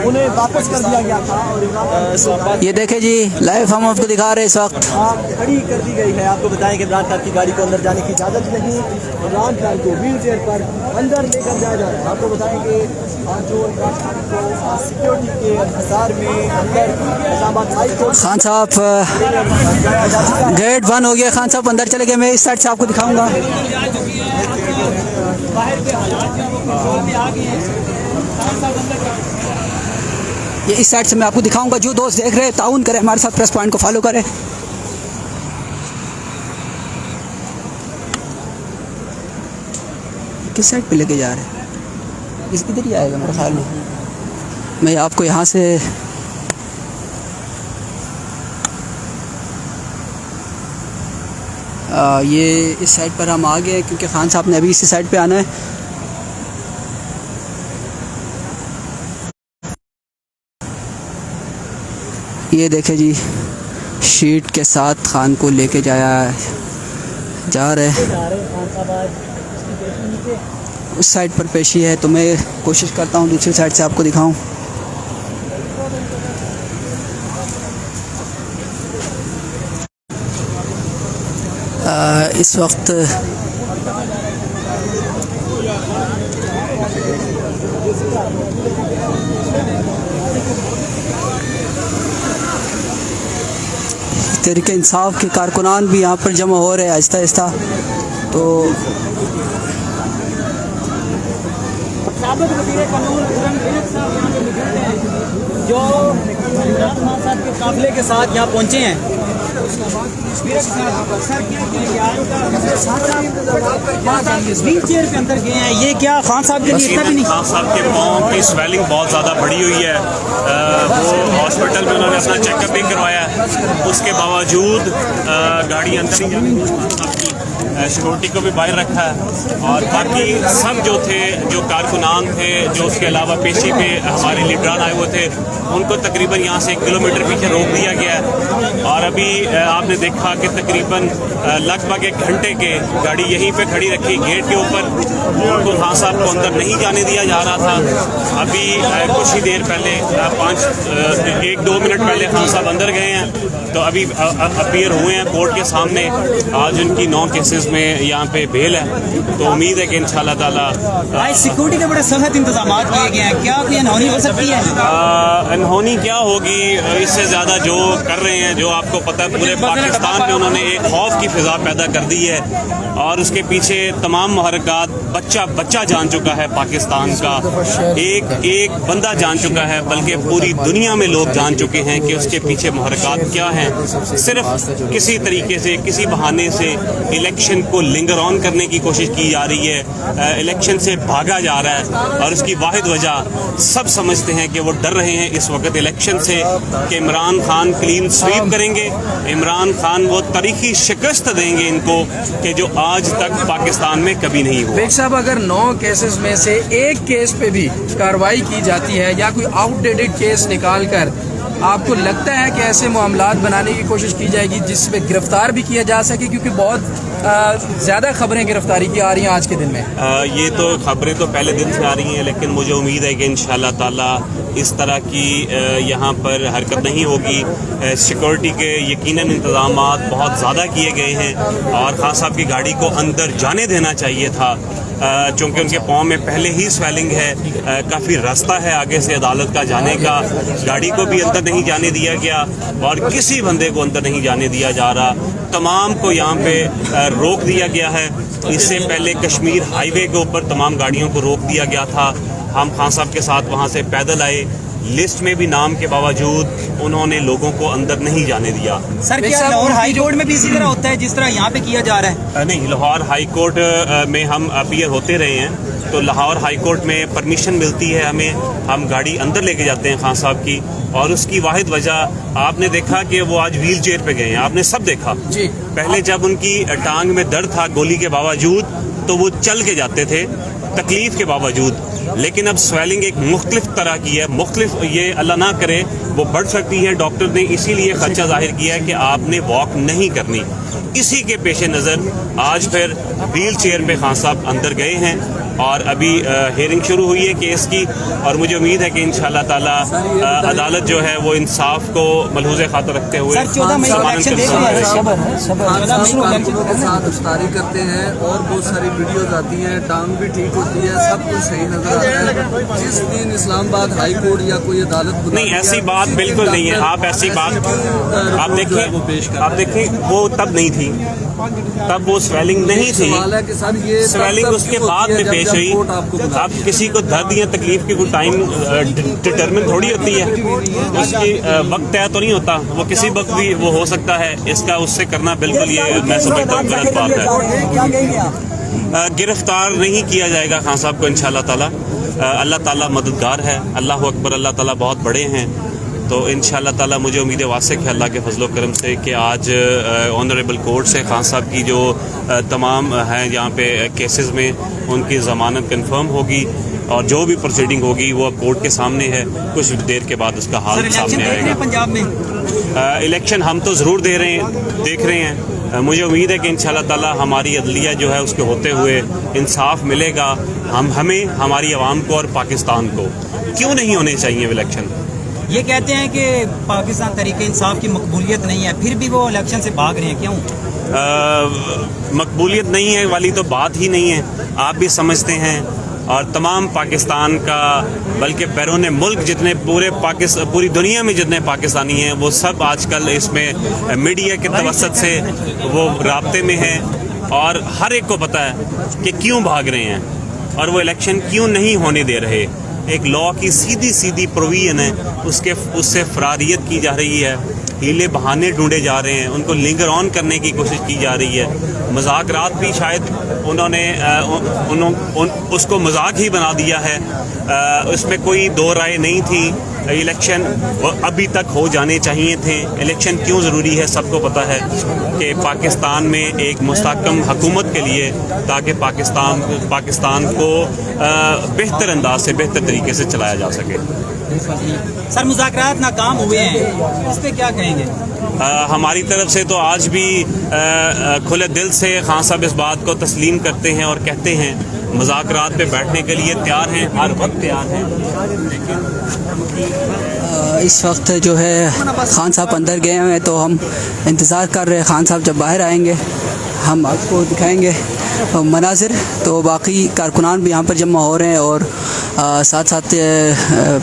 Speaker 6: उन्हें वापस कर दिया गया था।
Speaker 1: ये देखे जी, लाइव हम आपको दिखा रहे हैं इस वक्त।
Speaker 6: खड़ी कर दी गई है। आपको बताएं कि इमरान खान की गाड़ी को अंदर जाने की इजाज़त नहीं, इमरान खान को व्हील चेयर पर अंदर लेकर जाया जा रहा है। आपको बताएं कि जो इमरान खान को सिक्योरिटी के इंतजार में अंदर इस्लामाबाद हाई कोर्ट
Speaker 1: खान साहब गेट बंद हो गया, खान साहब अंदर चले गए। मैं इस साइड से आपको दिखाऊंगा। ये इस साइड से मैं आपको दिखाऊंगा। जो दोस्त देख रहे हैं ताउन करें, हमारे साथ प्रेस पॉइंट को फॉलो करें। किस साइड पे लेके जा रहे हैं? इधर ही आएगा मेरे ख्याल में। मैं आपको यहाँ से ये इस साइड पर हम आ गए क्योंकि खान साहब ने अभी इसी साइड पे आना है। ये देखे जी, शीट के साथ खान को लेके जा रहे उस साइड पर पेशी है, तो मैं कोशिश करता हूँ दूसरी साइड से आपको दिखाऊं। इस वक्त तहरीक इंसाफ के कारकुनान भी यहाँ पर जमा हो रहे हैं आहिस्ता आहिस्ता। तो
Speaker 3: जो इमरान खान साहब के काफिले के साथ यहाँ पहुँचे हैं, व्हील चेयर पे अंदर गए हैं। ये क्या खान साहब के लिए इतना भी नहीं?
Speaker 8: खान साहब के पाँव की स्वेलिंग बहुत ज़्यादा बढ़ी हुई है। वो हॉस्पिटल में उन्होंने अपना चेकअप भी करवाया, उसके बावजूद गाड़ी अंदर ही जाने सिक्योरिटी को भी बाहर रखा है और बाकी सब जो थे, जो कारकुनान थे, जो उसके अलावा पेशी पे हमारे लीडरान आए हुए थे, उनको तकरीबन यहाँ से 1 किलोमीटर पीछे रोक दिया गया है। और अभी आपने देखा कि तकरीबन लगभग 1 घंटे के गाड़ी यहीं पे खड़ी रखी गेट के ऊपर, उनको खान साहब को अंदर नहीं जाने दिया जा रहा था। अभी कुछ ही देर पहले 1-2 मिनट पहले खान साहब अंदर गए हैं, तो अभी अपीयर हुए हैं कोर्ट के सामने। आज उनकी 9 केसेस में यहाँ पे बेल है, तो उम्मीद है कि इंशाल्लाह ताला
Speaker 3: आज सिक्योरिटी के बड़े सख्त इंतजाम किए गए हैं, क्या कोई अनहोनी हो सकती है?
Speaker 8: अनहोनी क्या होगी, इससे ज़्यादा जो कर रहे हैं, जो आपको पता है पूरे पाकिस्तान में उन्होंने एक खौफ की फिजा पैदा कर दी है, और उसके पीछे तमाम मुहर्रकात बच्चा जान चुका है पाकिस्तान का, एक बंदा जान चुका है, बल्कि पूरी दुनिया में लोग जान चुके हैं कि उसके पीछे मुहर्रकात क्या हैं। सिर्फ किसी तरीके से, किसी बहाने से इलेक्शन को लिंगर ऑन करने की कोशिश की जा रही है, इलेक्शन से भागा जा रहा है, और उसकी वाहिद वजह सब समझते हैं कि वो डर रहे हैं इस वक्त इलेक्शन से कि इमरान खान क्लीन स्वीप करेंगे, इमरान खान वो तारीखी शिकस्त देंगे इनको कि जो आज तक पाकिस्तान में कभी नहीं हुआ।
Speaker 5: बेग साहब, अगर 9 केसेस में से एक केस पे भी कार्रवाई की जाती है या कोई आउटडेटेड केस निकाल कर, आपको लगता है कि ऐसे मामलात बनाने की कोशिश की जाएगी जिसमें गिरफ्तार भी किया जा सके? क्योंकि बहुत ज़्यादा खबरें गिरफ्तारी की आ रही हैं आज के दिन में।
Speaker 8: ये तो खबरें तो पहले दिन से आ रही हैं, लेकिन मुझे उम्मीद है कि इंशाल्लाह ताला इस तरह की यहाँ पर हरकत नहीं होगी। सिक्योरिटी के यकीनन इंतज़ामात बहुत ज़्यादा किए गए हैं, और खान साहब की गाड़ी को अंदर जाने देना चाहिए था, चूँकि उनके पाँव में पहले ही स्वेलिंग है, काफ़ी रास्ता है आगे से अदालत का जाने का। गाड़ी को भी अंदर नहीं जाने दिया गया, और किसी बंदे को अंदर नहीं जाने दिया जा रहा, तमाम को यहाँ पे रोक दिया गया है। इससे पहले कश्मीर हाईवे के ऊपर तमाम गाड़ियों को रोक दिया गया था। हम खान साहब के साथ वहाँ से पैदल आए, लिस्ट में भी नाम के बावजूद उन्होंने लोगों को अंदर नहीं जाने दिया।
Speaker 3: सर, क्या लाहौर हाई कोर्ट में भी इसी तरह होता है जिस तरह यहाँ पे किया जा रहा है?
Speaker 8: नहीं, लाहौर हाई कोर्ट में हम अपीयर होते रहे हैं, तो लाहौर हाई कोर्ट में परमिशन मिलती है हमें, हम गाड़ी अंदर लेके जाते हैं खान साहब की, और उसकी वाहिद वजह आपने देखा कि वो आज व्हील चेयर पे गए हैं, आपने सब देखा जी। पहले जब उनकी टांग में दर्द था गोली के बावजूद, तो वो चल के जाते थे तकलीफ के बावजूद, लेकिन अब स्वेलिंग एक मुख्तलिफ तरह की है, मुख्तलिफ, ये अल्लाह ना करे वो बढ़ सकती है। डॉक्टर ने इसीलिए खर्चा जाहिर किया है कि आपने वॉक नहीं करनी। इसी के पेश नज़र आज फिर व्हील चेयर पे खान साहब अंदर गए हैं, और अभी हियरिंग शुरू हुई है केस की, और मुझे उम्मीद है कि इंशाल्लाह ताला अदालत जो है वो इंसाफ को मलहूज़े खातर रखते हुए
Speaker 11: गिरफ्तारी करते हैं, और बहुत सारी वीडियोज आती हैं, टांग भी ठीक होती है, सब कुछ सही नजर आता है। जिस दिन इस्लामाबाद हाई कोर्ट या कोई अदालत
Speaker 8: नहीं, ऐसी बात बिल्कुल नहीं है। आप ऐसी बात आप देखिए वो तब नहीं थी, तब वो स्वेलिंग नहीं थी, स्वेलिंग उसके बाद में पेश हुई। आप किसी को दर्द या तकलीफ की कोई टाइम डिटरमिन थोड़ी होती है, उसकी वक्त तय तो नहीं होता, वो किसी वक्त भी वो हो सकता है। इसका उससे करना बिल्कुल, ये मैं समझता हूँ गलत बात है। गिरफ्तार नहीं किया जाएगा खान साहब को इंशाल्लाह ताला। अल्लाह ताला मददगार है, अल्लाह अकबर, अल्लाह ताला बहुत बड़े हैं। तो इंशाल्लाह ताला मुझे उम्मीद वासिक है अल्लाह के फजलो करम से कि आज ऑनरेबल कोर्ट से खान साहब की जो तमाम हैं यहाँ पे केसेस में उनकी ज़मानत कंफर्म होगी, और जो भी प्रोसीडिंग होगी वो अब कोर्ट के सामने है। कुछ देर के बाद उसका हाल सामने आएगा।
Speaker 3: पंजाब में
Speaker 8: इलेक्शन हम तो ज़रूर देख रहे हैं। मुझे उम्मीद है कि इंशाल्लाह ताला हमारी अदलिया जो है उसके होते हुए इंसाफ मिलेगा हमें, हमारी आवाम को और पाकिस्तान को। क्यों नहीं होने चाहिए इलेक्शन?
Speaker 3: ये कहते हैं कि पाकिस्तान तरीके इंसाफ की मकबूलियत नहीं है, फिर भी वो इलेक्शन से भाग रहे हैं, क्यों?
Speaker 8: मकबूलियत नहीं है वाली तो बात ही नहीं है, आप भी समझते हैं, और तमाम पाकिस्तान का, बल्कि बैरून मुल्क जितने पूरी दुनिया में जितने पाकिस्तानी हैं वो सब आजकल इसमें मीडिया के तवसत से वो राब्ते में हैं, और हर एक को पता है कि क्यों भाग रहे हैं और वो इलेक्शन क्यों नहीं होने दे रहे। एक लॉ की सीधी प्रोविजन है, उससे फरारियत की जा रही है, हीले बहाने ढूंढे जा रहे हैं, उनको लिंगर ऑन करने की कोशिश की जा रही है। मजाकरात भी शायद उन्होंने उसको मजाक ही बना दिया है, उसमें कोई दो राय नहीं थी। इलेक्शन अभी तक हो जाने चाहिए थे। इलेक्शन क्यों ज़रूरी है सबको पता है कि पाकिस्तान में एक मुस्तहकम हुकूमत के लिए, ताकि पाकिस्तान को बेहतर अंदाज से, बेहतर तरीके से चलाया जा सके।
Speaker 3: सर मुज़ाकरात नाकाम हुए हैं, इस पे क्या कहेंगे?
Speaker 8: हमारी तरफ से तो आज भी खुले दिल से खान साहब इस बात को तस्लीम करते हैं और कहते हैं मुज़ाकरात पे बैठने के लिए तैयार हैं, हर वक्त तैयार हैं।
Speaker 1: इस वक्त जो है खान साहब अंदर गए हैं, तो हम इंतज़ार कर रहे हैं खान साहब जब बाहर आएंगे हम आपको दिखाएंगे मनाजिर। तो बाकी कारकुनान भी यहाँ पर जमा हो रहे हैं और साथ साथ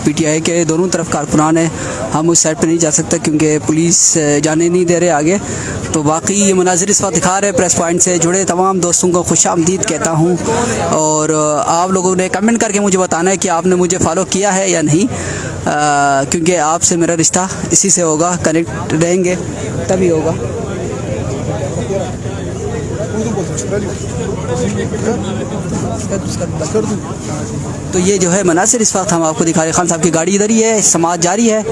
Speaker 1: PTI के दोनों तरफ कारकुनान हैं। हम उस साइड पर नहीं जा सकते क्योंकि पुलिस जाने नहीं दे रहे आगे। तो बाकी ये मनाजिर इस वक्त दिखा रहे प्रेस पॉइंट से जुड़े तमाम दोस्तों को खुशामदीद कहता हूँ। और आप लोगों ने कमेंट करके मुझे बताना है कि आपने मुझे फॉलो किया है या नहीं, क्योंकि आपसे मेरा रिश्ता इसी से होगा, कनेक्ट रहेंगे तभी होगा। तो ये जो है मनासिर इस वक्त हम आपको दिखा रहे। खान साहब की गाड़ी इधर ही है, समाज जारी है।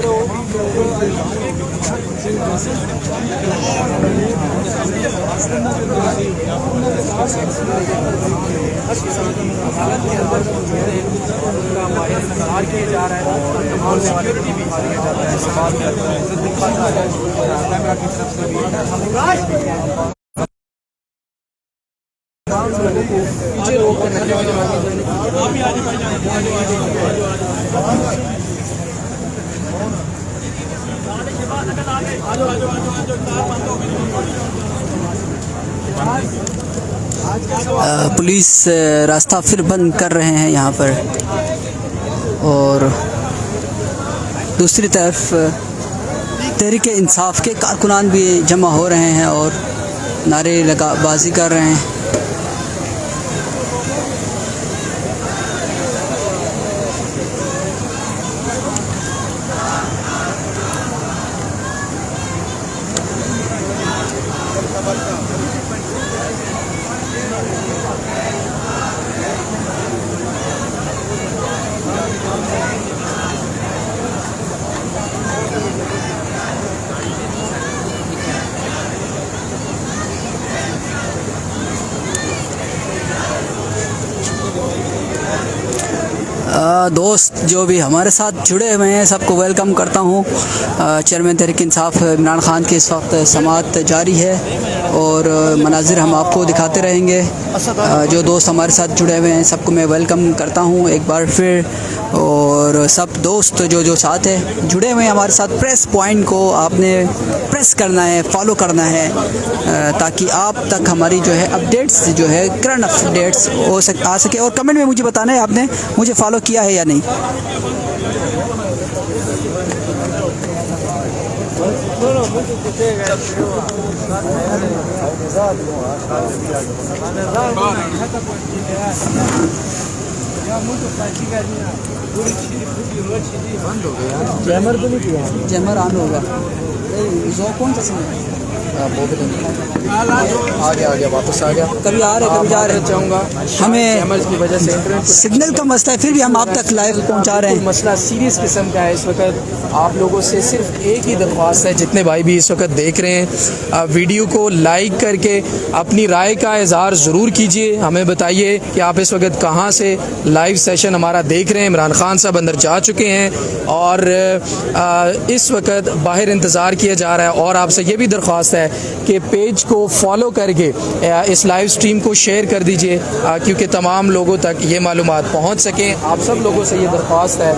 Speaker 1: पुलिस रास्ता फिर बंद कर रहे हैं यहाँ पर, और दूसरी तरफ तहरीक इंसाफ के कारकुनान भी जमा हो रहे हैं और नारे बाजी कर रहे हैं। दोस्त जो भी हमारे साथ जुड़े हुए हैं सबको वेलकम करता हूँ। चेयरमैन तहरीक इंसाफ इमरान खान की इस वक्त समाअत जारी है और मनाजिर हम आपको दिखाते रहेंगे। जो दोस्त हमारे साथ जुड़े हुए हैं सबको मैं वेलकम करता हूँ एक बार फिर। और सब दोस्त जो साथ है जुड़े हुए हैं हमारे साथ, प्रेस पॉइंट को आपने प्रेस करना है, फॉलो करना है, ताकि आप तक हमारी जो है अपडेट्स जो है करंट अपडेट्स आ सके। और कमेंट में मुझे बताना है आपने मुझे फॉलो किया है या नहीं। जैमर ऑन होगा। कौन सा समय आ गया वापस आ गया। कभी आ रहे कभी जा रहे। चाहूँगा हमें की वजह से इंटरनेट सिग्नल का मसला है, फिर भी हम आप तक लाइव पहुँचा रहे हैं।
Speaker 5: मसला सीरियस किस्म का है इस वक्त। आप लोगों से सिर्फ एक ही दरख्वास्त है, जितने भाई भी इस वक्त देख रहे हैं वीडियो को लाइक करके अपनी राय का इजहार ज़रूर कीजिए। हमें बताइए कि आप इस वक्त कहाँ से लाइव सेशन हमारा देख रहे हैं। इमरान खान साहब अंदर जा चुके हैं और इस वक्त बाहर इंतज़ार किया जा रहा है। और आपसे ये भी दरख्वास्त है कि पेज को फॉलो करके इस लाइव स्ट्रीम को शेयर कर दीजिए, क्योंकि तमाम लोगों तक ये मालूमात पहुंच सकें। आप सब लोगों से ये दरख्वास्त है।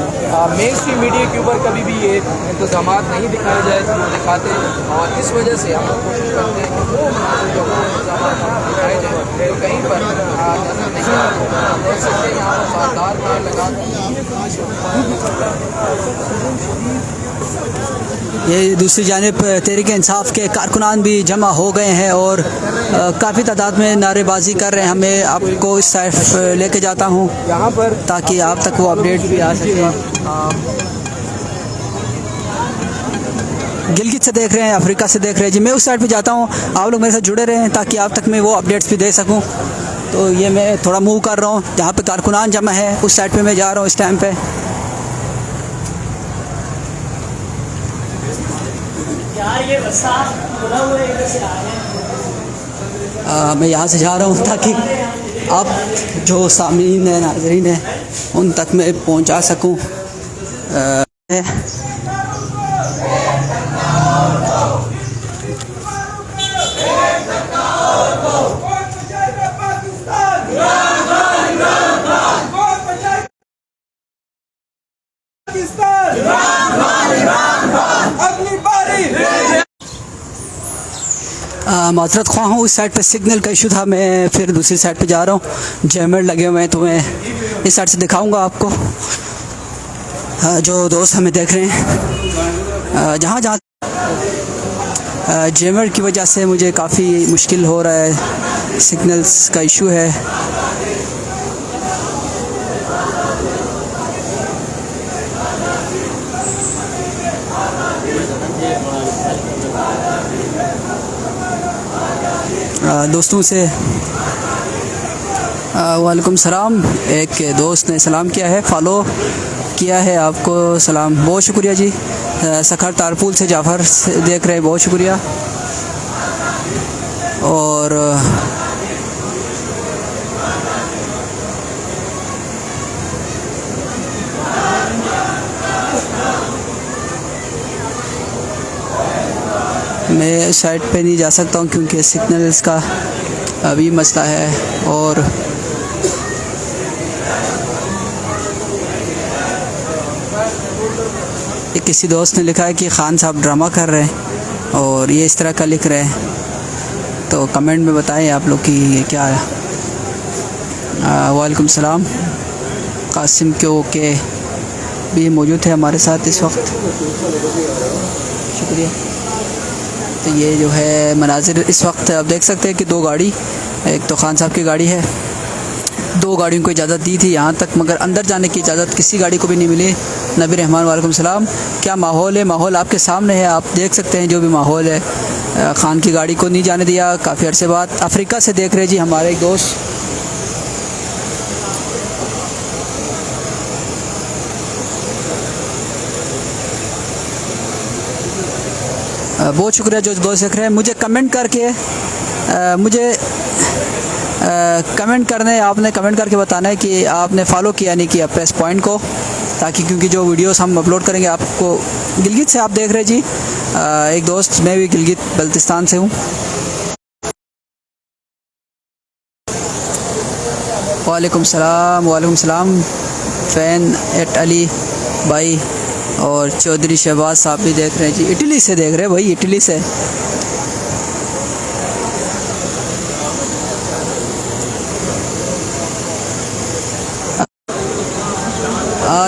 Speaker 5: मेन स्ट्रीम मीडिया के ऊपर कभी भी ये इंतजाम नहीं दिखाए जाए जो दिखाते हैं, और इस वजह से हम लोग कोशिश करते हैं कि वो जो इंतजाम दिखाए जाए तो कहीं पर नजर नहीं देख सकते। यहाँ पर शानदार पेड़ लगा
Speaker 1: ये दूसरी जानिब तहरीक इंसाफ के कारकुनान भी जमा हो गए हैं और काफ़ी तादाद में नारेबाजी कर रहे हैं। हमें आपको इस साइड लेके जाता हूँ यहाँ पर ताकि आप तक वो अपडेट भी आ सके। गिलगित से देख रहे हैं, अफ्रीका से देख रहे हैं जी। मैं उस साइड पे जाता हूँ, आप लोग मेरे साथ जुड़े रहें ताकि आप तक मैं वो अपडेट्स भी दे सकूँ। तो ये मैं थोड़ा मूव कर रहा हूँ, जहाँ पे कारकुनान जमा है उस साइड पे मैं जा रहा हूँ इस टाइम पे। मैं यहाँ से जा रहा हूँ ताकि आप जो सामीन है नाज़रीन है उन तक मैं पहुँचा सकूँ। माजरत ख्वाह हूँ, इस साइड पे सिग्नल का इशू था, मैं फिर दूसरी साइड पे जा रहा हूँ। जैमर लगे हुए हैं तो मैं इस साइड से दिखाऊंगा आपको। जो दोस्त हमें देख रहे हैं, जहाँ जहाँ जैमर की वजह से मुझे काफ़ी मुश्किल हो रहा है, सिग्नल्स का इशू है। दोस्तों से वालेकुम सलाम। एक दोस्त ने सलाम किया है, फॉलो किया है, आपको सलाम, बहुत शुक्रिया जी। सखर तारपुल से जाफ़र देख रहे हैं, बहुत शुक्रिया। और मैं साइड पे नहीं जा सकता हूँ क्योंकि सिग्नल्स का अभी मसला है। और किसी दोस्त ने लिखा है कि खान साहब ड्रामा कर रहे हैं और ये इस तरह का लिख रहे हैं, तो कमेंट में बताएं आप लोग कि ये क्या है। वालेकुम सलाम। कासिम के भी मौजूद है हमारे साथ इस वक्त, शुक्रिया। तो ये जो है मनाजिर इस वक्त आप देख सकते हैं कि दो गाड़ी, एक तो खान साहब की गाड़ी है, दो गाड़ियों को इजाज़त दी थी यहाँ तक, मगर अंदर जाने की इजाज़त किसी गाड़ी को भी नहीं मिली। नबी रहमान वालेकुम सलाम। क्या माहौल है? माहौल आपके सामने है, आप देख सकते हैं जो भी माहौल है। खान की गाड़ी को नहीं जाने दिया काफ़ी अरसे बाद। अफ्रीका से देख रहे जी हमारे एक दोस्त, बहुत शुक्रिया जो दोस्त देख रहे हैं। मुझे कमेंट करके कमेंट करने, आपने कमेंट करके बताना है कि आपने फॉलो किया नहीं किया प्रेस पॉइंट को, ताकि क्योंकि जो वीडियोस हम अपलोड करेंगे आपको। गिलगित से आप देख रहे जी, एक दोस्त, मैं भी गिलगित बल्तिस्तान से हूँ। वालेकुम सलाम। फ़ैन एट अली भाई और चौधरी शहबाज साहब भी देख रहे हैं जी, इटली से देख रहे हैं भाई, इटली से।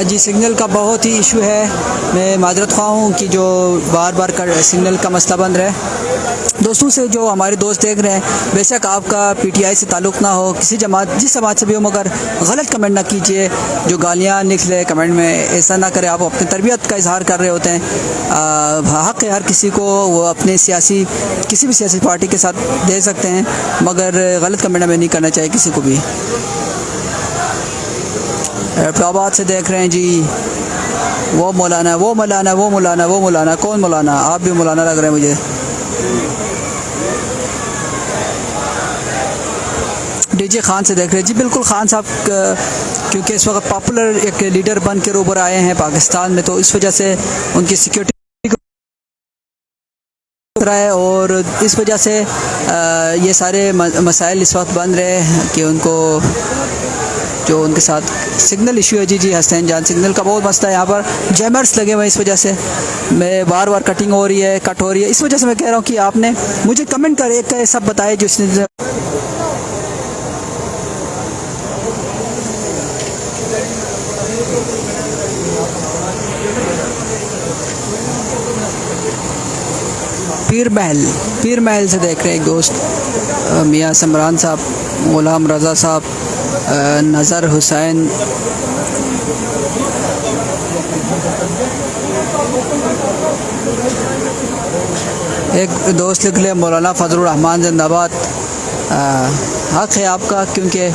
Speaker 1: जी सिग्नल का बहुत ही इशू है, मैं माजरत ख्वाह हूँ कि जो बार बार सिग्नल का मसला बन रहा है। दोस्तों से जो हमारे दोस्त देख रहे हैं, बेशक आपका पीटीआई से ताल्लुक़ ना हो, किसी जमात जिस जमात से भी हो, मगर गलत कमेंट ना कीजिए, जो गालियाँ निकले कमेंट में ऐसा ना करें। आप अपनी तरबियत का इजहार कर रहे होते हैं, हक़ है हर किसी को, वो अपने किसी भी सियासी पार्टी के साथ दे सकते हैं, मगर गलत कमेंट हमें नहीं करना चाहिए किसी को भी। एबटाबाद से देख रहे हैं जी, वो मौलाना, कौन मौलाना? आप भी मौलाना लग रहे हैं मुझे। डीजे खान से देख रहे हैं जी, बिल्कुल खान साहब क्योंकि इस वक्त पॉपुलर एक लीडर बन के ऊपर आए हैं पाकिस्तान में, तो इस वजह से उनकी सिक्योरिटी है और इस वजह से ये सारे मसाइल इस वक्त बन रहे हैं कि उनको जो उनके साथ सिग्नल इशू है। जी हसनैन जान, सिग्नल का बहुत मसला है यहाँ पर, जैमर्स लगे हुए हैं, इस वजह से मैं बार बार कट हो रही है, इस वजह से मैं कह रहा हूँ कि आपने मुझे कमेंट कर एक सब बताए जिसने। पीर महल से देख रहे हैं एक दोस्त, मियाँ समरान साहब, गुलाम रज़ा साहब, नज़र हुसैन, एक दोस्त लिख ले मौलाना फजलुर रहमान जिंदाबाद। हक़ है आपका, क्योंकि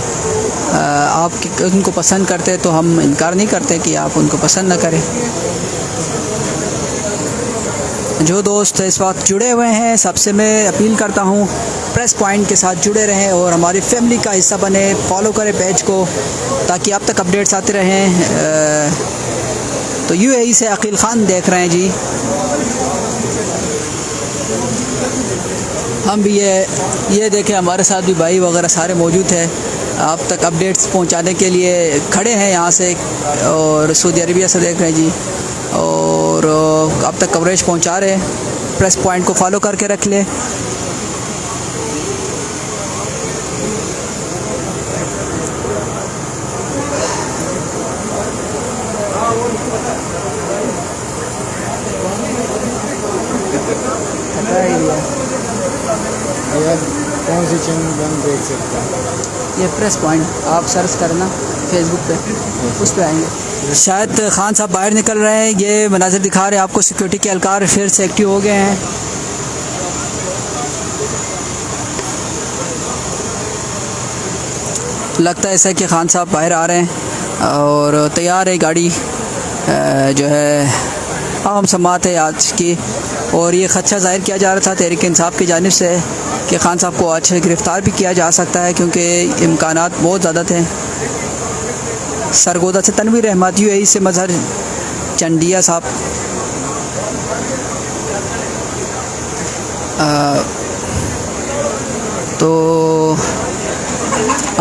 Speaker 1: आप उनको पसंद करते तो हम इनकार नहीं करते कि आप उनको पसंद न करें। जो दोस्त इस वक्त जुड़े हुए हैं, सबसे मैं अपील करता हूँ प्रेस पॉइंट के साथ जुड़े रहें और हमारी फैमिली का हिस्सा बने, फॉलो करें पेज को ताकि आप तक अपडेट्स आते रहें। तो यूएई से अकील ख़ान देख रहे हैं जी। हम भी ये देखें, हमारे साथ भी भाई वगैरह सारे मौजूद हैं, आप तक अपडेट्स पहुंचाने के लिए खड़े हैं यहाँ से, और सऊदी अरबिया से देख रहे हैं जी, और आप तक कवरेज पहुंचा रहे हैं। प्रेस पॉइंट को फॉलो करके रख लें।
Speaker 12: कौन सी चैनल देख सकते हैं?
Speaker 1: ये प्रेस पॉइंट आप सर्च करना फेसबुक पे, उस पे आएंगे। शायद खान साहब बाहर निकल रहे हैं, ये मनाजिर दिखा रहे हैं आपको। सिक्योरिटी के एहलकार फिर से एक्टिव हो गए हैं। लगता है ऐसा कि खान साहब बाहर आ रहे हैं और तैयार है गाड़ी जो है आम समात है आज की। और ये खदशा ज़ाहिर किया जा रहा था तहरीक इंसाफ की जानिब से कि खान साहब को आज गिरफ़्तार भी किया जा सकता है, क्योंकि इम्कानात बहुत ज़्यादा थे। सरगोदा से तनवीर अहमद, यूएई से मजहर चंडिया साहब। तो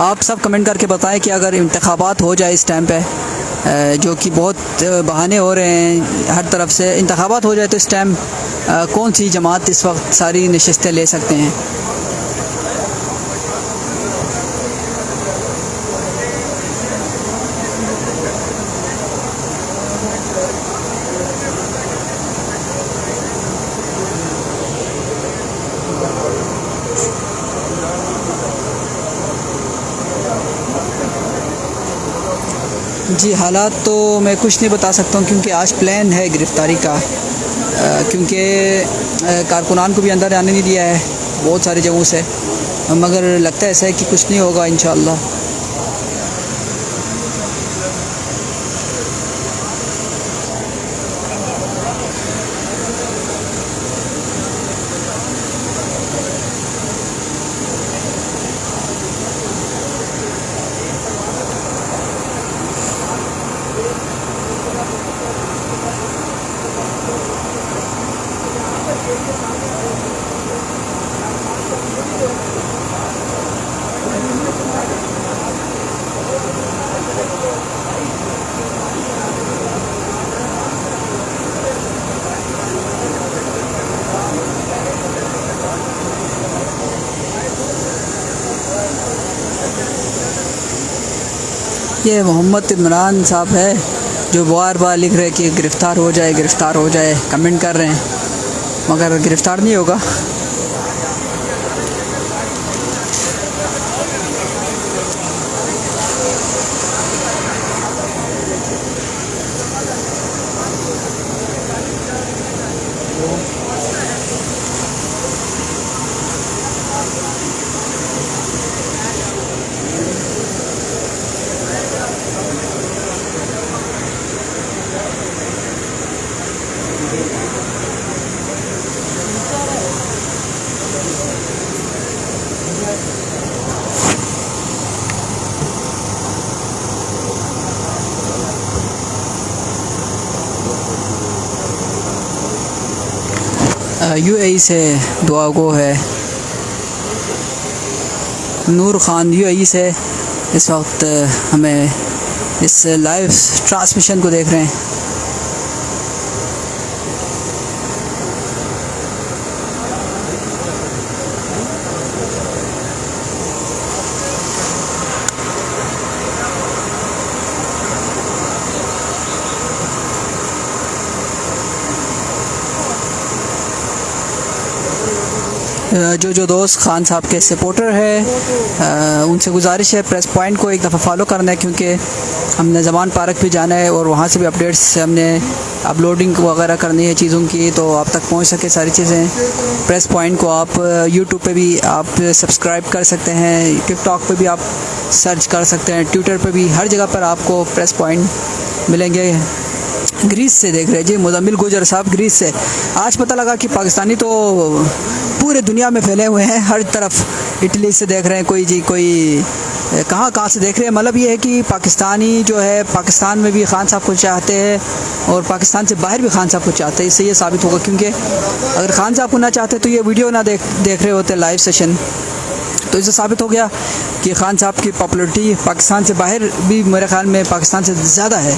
Speaker 1: आप सब कमेंट करके बताएं कि अगर इंतखाबात हो जाए इस टाइम पे, जो कि बहुत बहाने हो रहे हैं हर तरफ से, इंतखाबात हो जाए तो इस टाइम कौन सी जमात इस वक्त सारी नशिस्तें ले सकते हैं? जी हालात तो मैं कुछ नहीं बता सकता हूँ, क्योंकि आज प्लान है गिरफ़्तारी का, क्योंकि कारकुनान को भी अंदर आने नहीं दिया है बहुत सारी जगहों से, मगर लगता है ऐसा है कि कुछ नहीं होगा इंशाअल्लाह। ये मोहम्मद इमरान साहब है जो बार बार लिख रहे हैं कि गिरफ़्तार हो जाए, गिरफ़्तार हो जाए, कमेंट कर रहे हैं, मगर गिरफ़्तार नहीं होगा। यूएई से दुआ गो है नूर ख़ान, यूएई से इस वक्त हमें इस लाइव ट्रांसमिशन को देख रहे हैं। जो दोस्त खान साहब के सपोर्टर है उनसे गुजारिश है प्रेस पॉइंट को एक दफ़ा फॉलो करना है, क्योंकि हमने ज़मान पार्क भी जाना है और वहाँ से भी अपडेट्स हमने अपलोडिंग वगैरह करनी है चीज़ों की, तो आप तक पहुँच सके सारी चीज़ें। प्रेस पॉइंट को आप यूट्यूब पे भी आप सब्सक्राइब कर सकते हैं, टिकटॉक पे भी आप सर्च कर सकते हैं, ट्विटर पे भी, हर जगह पर आपको प्रेस पॉइंट मिलेंगे। ग्रीस से देख रहे जी मुजम्मिल गुजर साहब, ग्रीस से। आज पता लगा कि पाकिस्तानी तो पूरे दुनिया में फैले हुए हैं हर तरफ। इटली से देख रहे हैं कोई जी, कोई कहाँ कहाँ से देख रहे हैं। मतलब ये है कि पाकिस्तानी जो है पाकिस्तान में भी खान साहब को चाहते हैं और पाकिस्तान से बाहर भी खान साहब को चाहते हैं। इससे ये साबित होगा, क्योंकि अगर खान साहब को ना चाहते तो ये वीडियो ना देख रहे होते लाइव सेशन। तो इससे साबित हो गया कि खान साहब की पॉपुलरिटी पाकिस्तान से बाहर भी मेरे ख्याल में पाकिस्तान से ज़्यादा है।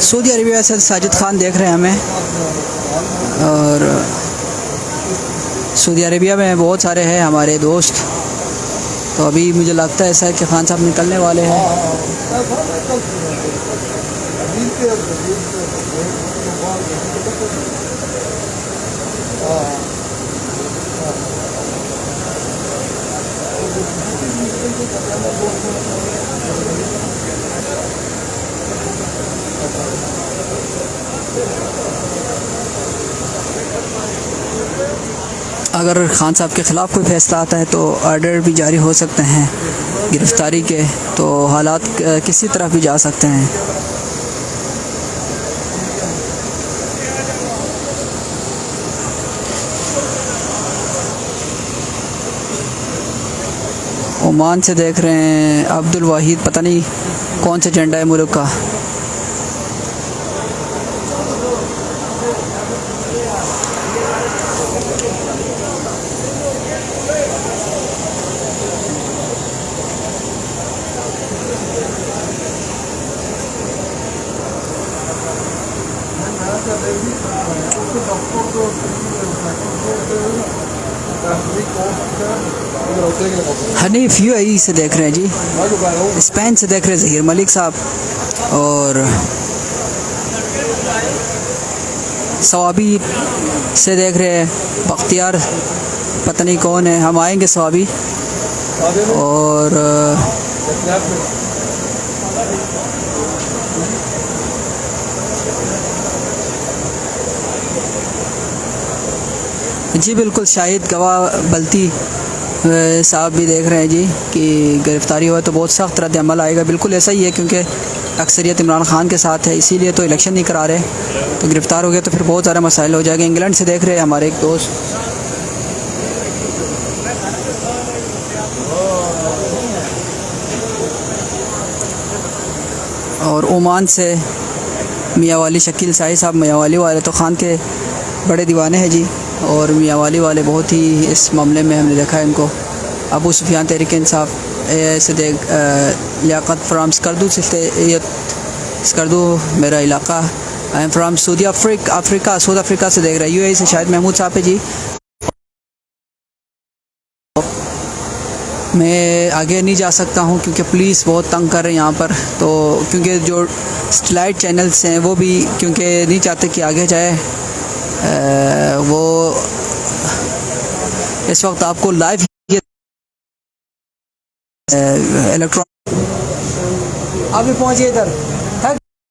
Speaker 1: सऊदी अरबिया से साजिद खान देख रहे हैं हमें, और सऊदी अरबिया में बहुत सारे हैं हमारे दोस्त। तो अभी मुझे लगता है ऐसा है कि खान साहब निकलने वाले हैं। अगर खान साहब के ख़िलाफ़ कोई फैसला आता है तो ऑर्डर भी जारी हो सकते हैं गिरफ़्तारी के, तो हालात किसी तरफ भी जा सकते हैं। ओमान से देख रहे हैं अब्दुल वाहिद, पता नहीं कौन सा झंडा है मुल्क का। हनीफ यूएई से देख रहे हैं जी, स्पेन से देख रहे हैं ज़हीर मलिक साहब, और सवाबी से देख रहे हैं बख्तियार, पता नहीं कौन है, हम आएंगे सवाबी। और जी बिल्कुल शाहिद गवाह बल्ती साहब भी देख रहे हैं जी कि गिरफ़्तारी हुआ तो बहुत सख्त रद्द अमल आएगा। बिल्कुल ऐसा ही है, क्योंकि अक्सरियत इमरान खान के साथ है, इसीलिए तो इलेक्शन नहीं करा रहे। तो गिरफ़्तार हो गया तो फिर बहुत सारे मसाइल हो जाएंगे। इंग्लैंड से देख रहे हैं हमारे एक दोस्त, और ओमान से मियाँ वाली शकील शाही साहब। मियाँ वाली वाले तो खान के बड़े दीवाने हैं जी, और मियाँ वाली वाले बहुत ही इस मामले में हमने देखा है इनको। अबू सुफियान तहरीक इंसाफ से देख लियाकत फ्राम स्कर्दू स्कर्दू मेरा इलाका। I am from Saudi Africa south Africa से देख रहा है। यूएई से शायद महमूद साहब है जी। मैं आगे नहीं जा सकता हूँ क्योंकि पुलिस बहुत तंग कर रहे हैं यहाँ पर। तो क्योंकि जो सैटेलाइट चैनल्स हैं वो भी क्योंकि नहीं चाहते कि आगे जाए, वो इस वक्त आपको लाइव इलेक्ट्रॉनिक। आप भी पहुँचिए इधर।